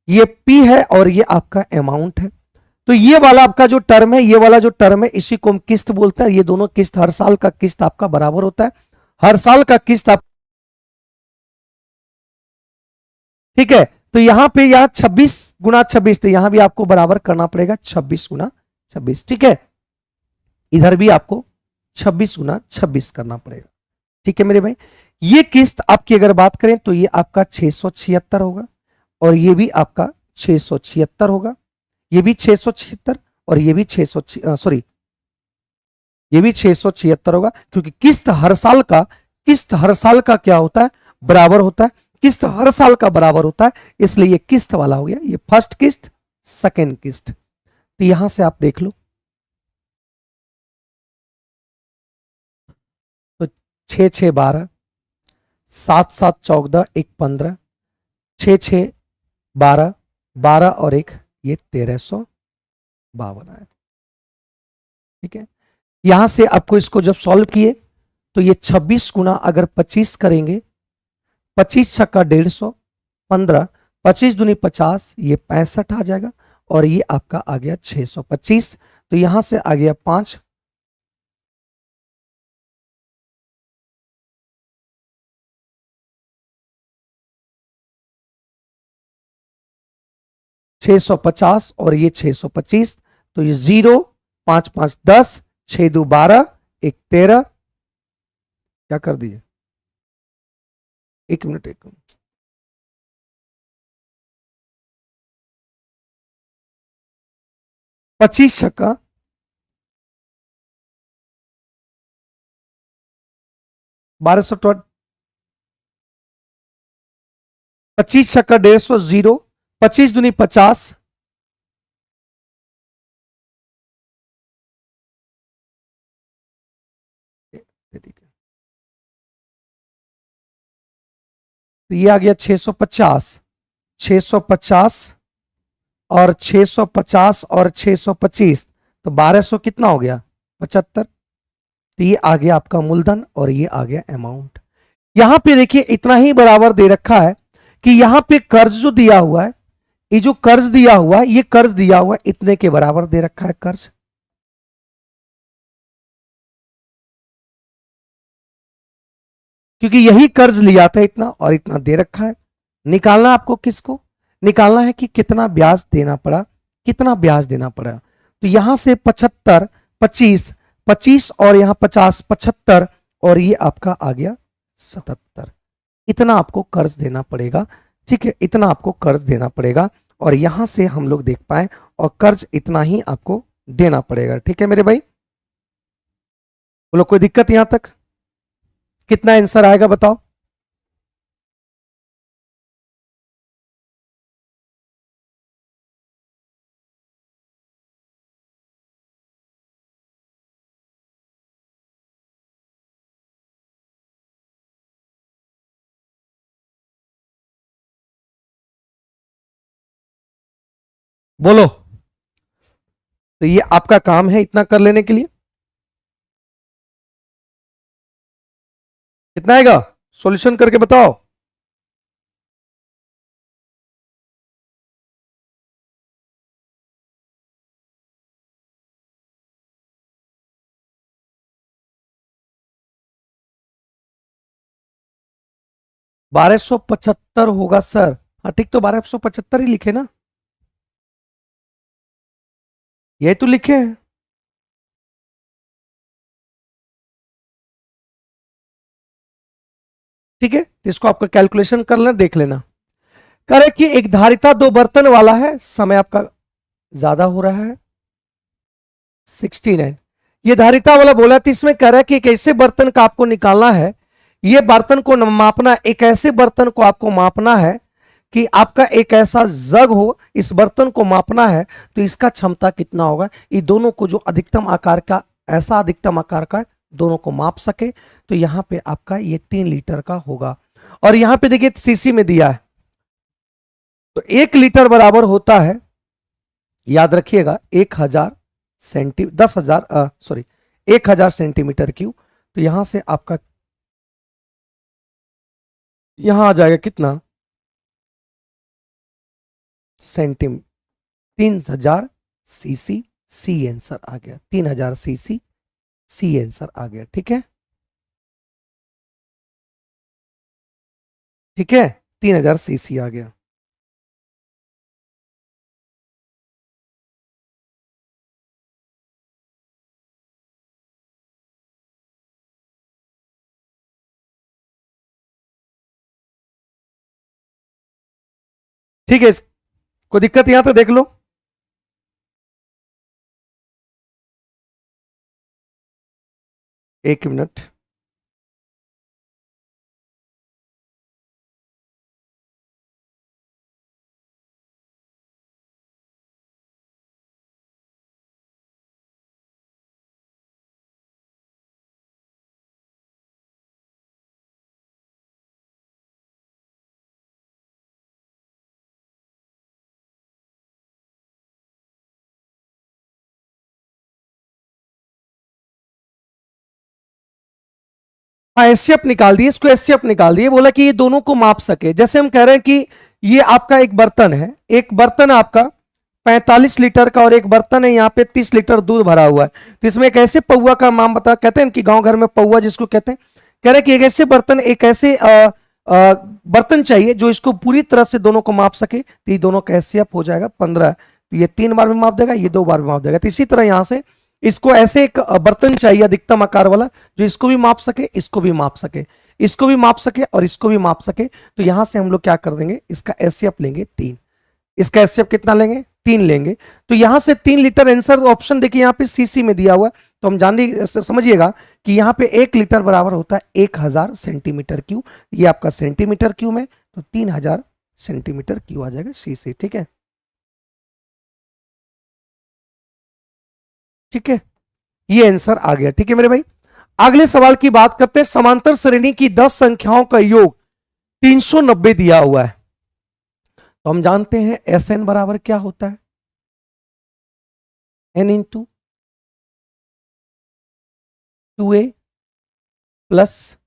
ये पी है और ये आपका अमाउंट है। तो ये वाला आपका जो टर्म है, ये वाला जो टर्म है, इसी को हम किस्त बोलते हैं। ये दोनों किस्त, हर साल का किस्त आपका बराबर होता है, हर साल का किस्त आप, ठीक है। तो यहां पे यहां 26 गुना 26, तो यहां भी आपको बराबर करना पड़ेगा 26 गुना 26, ठीक है। इधर भी आपको 26 गुना 26 करना पड़ेगा, ठीक है मेरे भाई। ये किस्त आपकी अगर बात करें तो ये आपका 676 होगा, और ये भी आपका 676 होगा, ये भी 676, और ये भी 600, सॉरी, ये भी 676 होगा, क्योंकि किस्त हर साल का, किस्त हर साल का क्या होता है? बराबर होता है। किस्त हर साल का बराबर होता है, इसलिए ये किस्त वाला हो गया। ये फर्स्ट किस्त, सेकेंड किस्त। तो यहां से आप देख लो, तो 6 6 12, 7 7 14, 1 15, 6 6 12, 12 और 1, ये 1352 है, ठीक है। यहां से आपको इसको जब सॉल्व किए तो ये 26 गुना अगर 25 करेंगे, 25 छक्का 150, 15, 25 दूनी 50, ये 65 आ जाएगा, और ये आपका आ गया 625। तो यहां से आ गया 5, $650 और ये 625। तो ये 0, 5 5 10, 6 2 12, 1 13, क्या कर दिए? 1 मिनट, 1 मिनट, 25 छक्का 1200, 25 छक्का 150, 0, 25 दूनी 50, तो ये आ गया 650, 650 और 650 और 625, तो 1200 कितना हो गया? 75। तो ये आ गया आपका मूलधन, और ये आ गया अमाउंट। यहां पे देखिए इतना ही बराबर दे रखा है कि यहां पे कर्ज जो दिया हुआ है, ये जो कर्ज दिया हुआ है, ये कर्ज दिया हुआ है इतने के बराबर दे रखा है कर्ज, क्योंकि यही कर्ज लिया था इतना, और इतना दे रखा है। निकालना आपको किसको? निकालना है कि कितना ब्याज देना पड़ा, कितना ब्याज देना पड़ा। तो यहां से 75, 25, 25 और यहां 50, 75 और ये आपका आ गया 77। इतना आपको कर्ज देना पड़ेगा, ठीक है, इतना आपको कर्ज देना पड़ेगा। और यहां से हम लोग देख पाए और कर्ज इतना ही आपको देना पड़ेगा। ठीक है मेरे भाई, बोलो कोई दिक्कत यहां तक? कितना आंसर आएगा बताओ? बोलो। तो ये आपका काम है इतना कर लेने के लिए। कितना आएगा सॉल्यूशन करके बताओ। बारह सौ पचहत्तर होगा सर। हाँ ठीक, तो 1275 ही लिखे ना, यही तो लिखे हैं। ठीक है, तो इसको आपका कैलकुलेशन कर लेना, देख लेना। कह रहे कि एक धारिता दो बर्तन वाला है, समय आपका ज्यादा हो रहा है 69। ये धारिता वाला बोला तो इसमें कह रहा है कि एक ऐसे बर्तन का आपको निकालना है, ये बर्तन को मापना, एक ऐसे बर्तन को आपको मापना है कि आपका एक ऐसा जग हो, इस बर्तन को मापना है तो इसका क्षमता कितना होगा। ये दोनों को जो अधिकतम आकार का, ऐसा अधिकतम आकार का दोनों को माप सके, तो यहां पे आपका ये 3 लीटर का होगा। और यहां पे देखिए सीसी में दिया है, तो 1 लीटर बराबर होता है, याद रखिएगा, 1000 सेंटीमीटर क्यूब। तो यहां से आपका यहां आ जाएगा कितना सेंटीमीटर, 3000 सीसी। सी आंसर आ गया, 3000 सीसी, सी आंसर आ गया। ठीक है, ठीक है, 3000 सीसी आ गया। ठीक है, कोई दिक्कत यहां पे देख लो। एक मिनट, हाँ एसएफ निकाल दिए, इसको एसएफ निकाल दिए, बोला कि ये दोनों को माप सके। जैसे हम कह रहे हैं कि ये आपका एक बर्तन है, एक बर्तन आपका 45 लीटर का और एक बर्तन है यहाँ पे 30 लीटर दूध भरा हुआ है। तो इसमें एक ऐसे पौवा का नाम बता, कहते हैं कि गांव घर में पौवा जिसको कहते हैं, कह रहे हैं कि एक ऐसे बर्तन, एक ऐसे बर्तन चाहिए जो इसको पूरी तरह से दोनों को माप सके। तो ये दोनों का एसएफ हो जाएगा 15। तो ये 3 बार में माप देगा, ये 2 बार में माप देगा। तो इसी तरह यहां से इसको ऐसे एक बर्तन चाहिए अधिकतम आकार वाला, जो इसको भी माप सके, इसको भी माप सके, इसको भी माप सके और इसको भी माप सके। तो यहां से हम लोग क्या कर देंगे, इसका एसएफ लेंगे 3। इसका एसएफ कितना लेंगे, 3 लेंगे। तो यहां से 3 लीटर आंसर ऑप्शन देखिए यहां पे सीसी में दिया हुआ है। तो हम जान समझिएगा कि यहां पे 1 लीटर बराबर होता है 1000 सेंटीमीटर क्यूब। ये आपका सेंटीमीटर क्यूब है, तो 3000 सेंटीमीटर क्यूब आ जाएगा सीसी। ठीक है, ठीक है, ये आंसर आ गया। ठीक है मेरे भाई, अगले सवाल की बात करते हैं। समांतर श्रेणी की 10 संख्याओं का योग 390 दिया हुआ है। तो हम जानते हैं एस एन बराबर क्या होता है, एन इंटू 2a प्लस,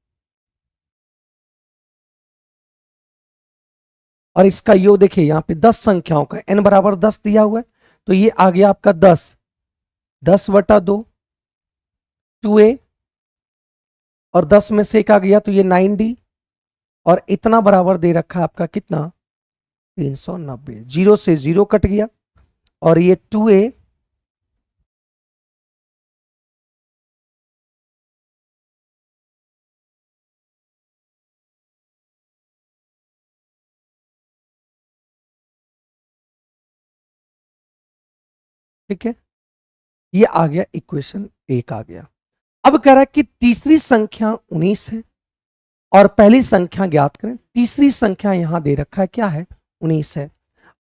और इसका योग देखिए यहां पे 10 संख्याओं का, n बराबर 10 दिया हुआ है। तो ये आ गया आपका 10, 10/2, 2a, और 10 में से एक आ गया तो ये 9d, और इतना बराबर दे रखा है आपका कितना, 390, 0 से 0 कट गया और ये 2a ठीक है, ये आ गया इक्वेशन 1 आ गया। अब कह रहा है कि तीसरी संख्या 19 है और पहली संख्या ज्ञात करें। तीसरी संख्या यहां दे रखा है क्या है, 19 है।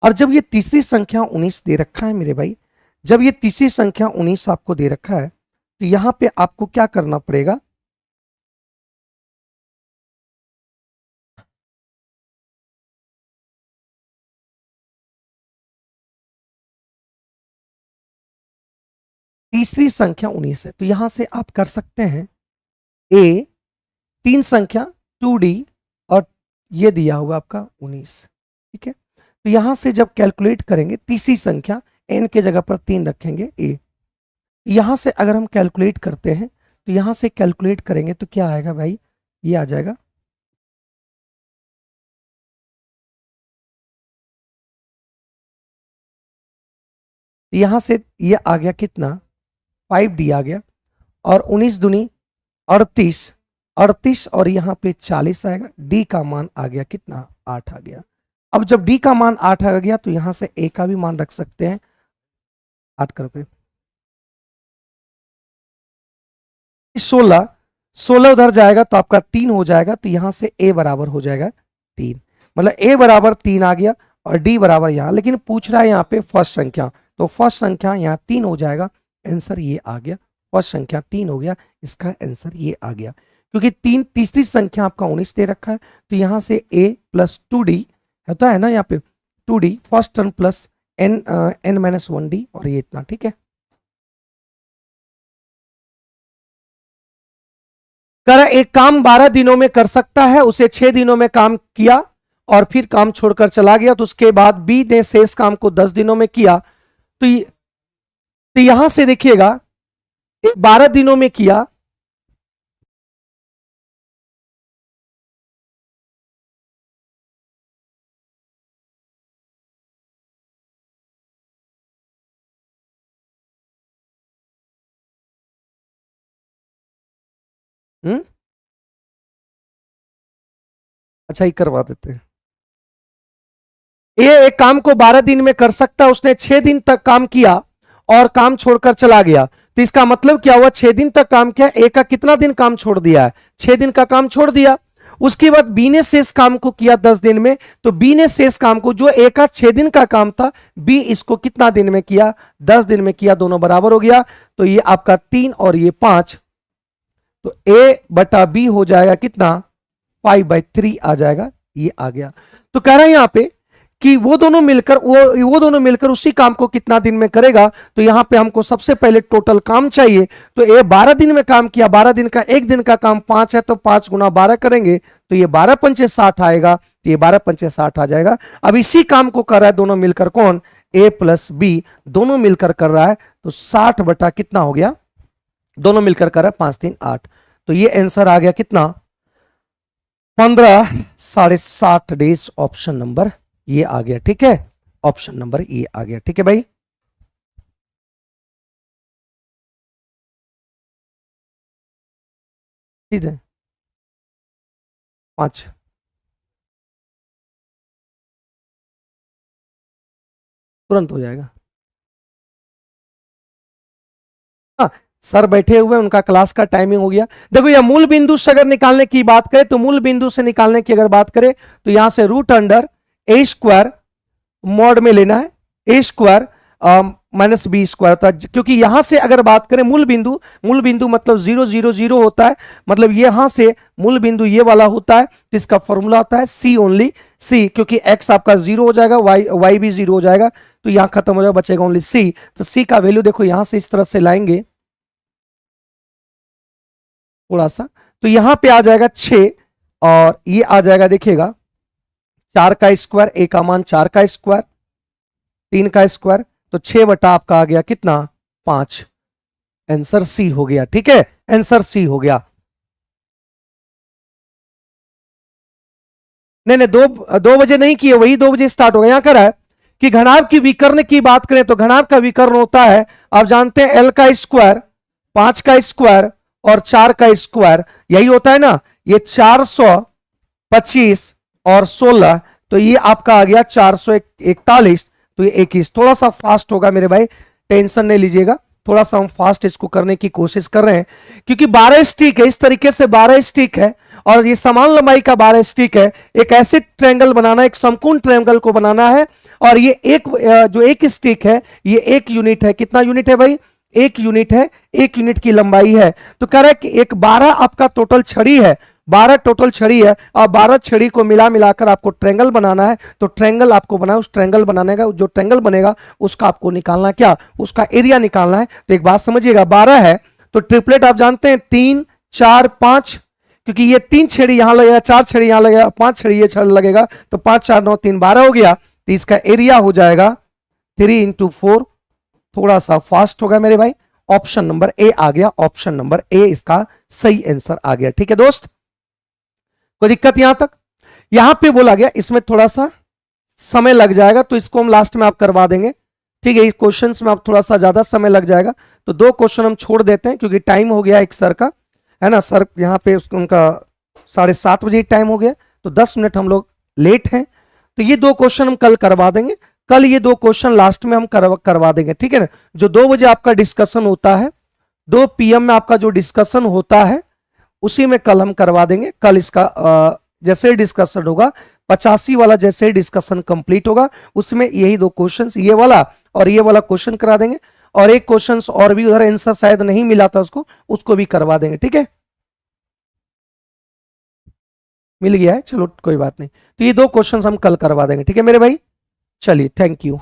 और जब ये तीसरी संख्या 19 दे रखा है मेरे भाई, जब ये तीसरी संख्या 19 आपको दे रखा है तो यहां पे आपको क्या करना पड़ेगा, तीसरी संख्या 19 है तो यहां से आप कर सकते हैं ए, तीन संख्या 2d और ये दिया हुआ आपका 19, ठीक है। तो यहां से जब कैलकुलेट करेंगे तीसरी संख्या n के जगह पर 3 रखेंगे ए, यहां से अगर हम कैलकुलेट करते हैं तो यहां से कैलकुलेट करेंगे तो क्या आएगा भाई, ये आ जाएगा यहां से ये आ गया कितना 5d आ गया और 19 दूनी 38, 38 और यहाँ पे 40 आएगा। डी का मान आ गया कितना 8 आ गया। अब जब डी का मान 8 आ गया तो यहां से ए का भी मान रख सकते हैं 8 कर पे 16, 16 उधर जाएगा तो आपका 3 हो जाएगा तो यहां से ए बराबर हो जाएगा 3, मतलब ए बराबर 3 आ गया और डी बराबर यहां, लेकिन पूछ रहा है यहाँ पे फर्स्ट संख्या, तो फर्स्ट संख्या यहाँ 3 हो जाएगा, आंसर ये आ गया। फर्स्ट संख्या 3 हो गया, इसका आंसर ये आ गया। क्योंकि तीसरी संख्या आपका 19 दे रखा है तो यहां से a प्लस 2d होता है ना, यहाँ पे 2d first term plus n minus 1d और ये इतना, ठीक है। कर एक काम 12 दिनों में कर सकता है, उसे 6 दिनों में काम किया और फिर काम छोड़कर चला गया, तो उसके बाद बी ने शेष काम को 10 दिनों में किया। तो यहां से देखिएगा 12 दिनों में किया, अच्छा ही करवा देते हैं। ये एक काम को 12 दिन में कर सकता है, उसने 6 दिन तक काम किया और काम छोड़कर चला गया, तो इसका मतलब क्या हुआ, 6 दिन तक काम किया, ए का कितना दिन काम छोड़ दिया है, 6 दिन का काम छोड़ दिया। उसके बाद बी ने शेष काम को किया 10 दिन में, तो बी ने शेष काम को, जो ए का 6 दिन का काम था, बी इसको कितना दिन में किया, 10 दिन में किया, दोनों बराबर हो गया। तो ये आपका 3 और ये 5, तो ए बटा बी हो जाएगा कितना 5/3 आ जाएगा, ये आ गया। तो कह रहा है यहां पे कि वो दोनों मिलकर उसी काम को कितना दिन में करेगा, तो यहां पे हमको सबसे पहले टोटल काम चाहिए। तो ये 12 दिन में काम किया, 12 दिन का एक दिन का काम 5 है, तो 5 गुना 12 करेंगे तो ये 12 पंचे 60 आएगा, तो ये 12 पंचे 60 आ जाएगा। अब इसी काम को कर रहा है दोनों मिलकर, कौन, ए प्लस बी दोनों मिलकर कर रहा है, तो 60 बटा कितना हो गया, दोनों मिलकर कर रहा है 5 3 8, तो ये आंसर आ गया कितना 15 60 डेज, ऑप्शन नंबर ये आ गया, ठीक है, ऑप्शन नंबर ये आ गया, ठीक है भाई। ठीक है 5 तुरंत हो जाएगा। हाँ, सर बैठे हुए, उनका क्लास का टाइमिंग हो गया। देखो यह मूल बिंदु से अगर निकालने की बात करें, तो मूल बिंदु से निकालने की अगर बात करें तो यहां से रूट अंडर ए स्क्वायर मॉड में लेना है, ए स्क्वायर माइनस बी स्क्वायर होता है, क्योंकि यहां से अगर बात करें मूल बिंदु मतलब 0 0 0 होता है, मतलब यहां से मूल बिंदु ये वाला होता है, तो इसका फॉर्मूला होता है सी ओनली सी, क्योंकि एक्स आपका 0 हो जाएगा, वाई भी 0 हो जाएगा, तो यहां खत्म हो जाएगा, बचेगा ओनली सी। तो सी का वैल्यू देखो यहां से इस तरह से लाएंगे थोड़ा सा, तो यहां पे आ जाएगा 6 और ये आ जाएगा देखिएगा 4 का स्क्वायर, ए का मान 4 का स्क्वायर, 3 का स्क्वायर, तो 6 बटा आपका आ गया कितना 5, आंसर सी हो गया, ठीक है, आंसर सी हो गया। नहीं नहीं, 2 बजे नहीं किए, वही 2 बजे स्टार्ट होगा। यहां कह रहा है कि घनाभ की विकर्ण की बात करें तो घनाभ का विकर्ण होता है, आप जानते हैं, L का स्क्वायर, 5 का स्क्वायर और 4 का स्क्वायर, यही होता है ना। ये 425 और 16, तो ये आपका आ गया 441, तो ये 21। थोड़ा सा फास्ट होगा मेरे भाई, टेंशन नहीं लीजिएगा, थोड़ा सा हम फास्ट इसको करने की कोशिश कर रहे हैं, क्योंकि 12 स्टिक है, इस तरीके से 12 स्टिक है और ये समान लंबाई का 12 स्टिक है। एक ऐसे ट्रायंगल बनाना, एक समकोण ट्रायंगल को बनाना है, और ये एक जो एक स्टिक है ये 1 यूनिट है। कितना यूनिट है भाई? 1 यूनिट है, 1 यूनिट की लंबाई है। तो कह रहा है कि एक 12 आपका टोटल छड़ी है, 12 टोटल छड़ी है, और 12 छड़ी को मिलाकर आपको ट्रायंगल बनाना है। तो ट्रायंगल आपको बना, उस ट्रायंगल बनाने का जो ट्रायंगल बनेगा उसका आपको निकालना, क्या, उसका एरिया निकालना है। तो एक बात समझिएगा, 12 है तो ट्रिपलेट आप जानते हैं 3 4 5, क्योंकि ये 3 छड़ी यहां लगेगा, 4 छड़ी यहां लगेगा, 5 छड़ी ये छड़ लगेगा, तो 5 4 9 3 12 हो गया। तो इसका एरिया हो जाएगा 3 × 4। थोड़ा सा फास्ट होगा मेरे भाई, ऑप्शन नंबर ए आ गया, ऑप्शन नंबर ए इसका सही आंसर आ गया। ठीक है दोस्त, कोई दिक्कत यहां तक? यहां पे बोला गया इसमें थोड़ा सा समय लग जाएगा, तो इसको हम लास्ट में आप करवा देंगे। ठीक है, इस क्वेश्चन में आप थोड़ा सा ज्यादा समय लग जाएगा, तो 2 क्वेश्चन हम छोड़ देते हैं, क्योंकि टाइम हो गया एक सर का, है ना। सर यहाँ पे उनका 7:30 बजे टाइम हो गया, तो 10 मिनट हम लोग लेट हैं। तो ये 2 क्वेश्चन हम कल करवा देंगे, कल ये 2 क्वेश्चन लास्ट में हम करवा देंगे। ठीक है ना, जो 2 बजे आपका डिस्कशन होता है, 2 PM में आपका जो डिस्कशन होता है, उसी में कल हम करवा देंगे। कल इसका जैसे ही डिस्कशन होगा, 85 वाला जैसे ही डिस्कशन कंप्लीट होगा, उसमें यही 2 क्वेश्चंस, ये वाला और ये वाला क्वेश्चन करा देंगे, और एक क्वेश्चन और भी उधर आंसर शायद नहीं मिला था उसको भी करवा देंगे। ठीक है, मिल गया है, चलो कोई बात नहीं। तो ये 2 क्वेश्चंस हम कल करवा देंगे। ठीक है मेरे भाई, चलिए, थैंक यू।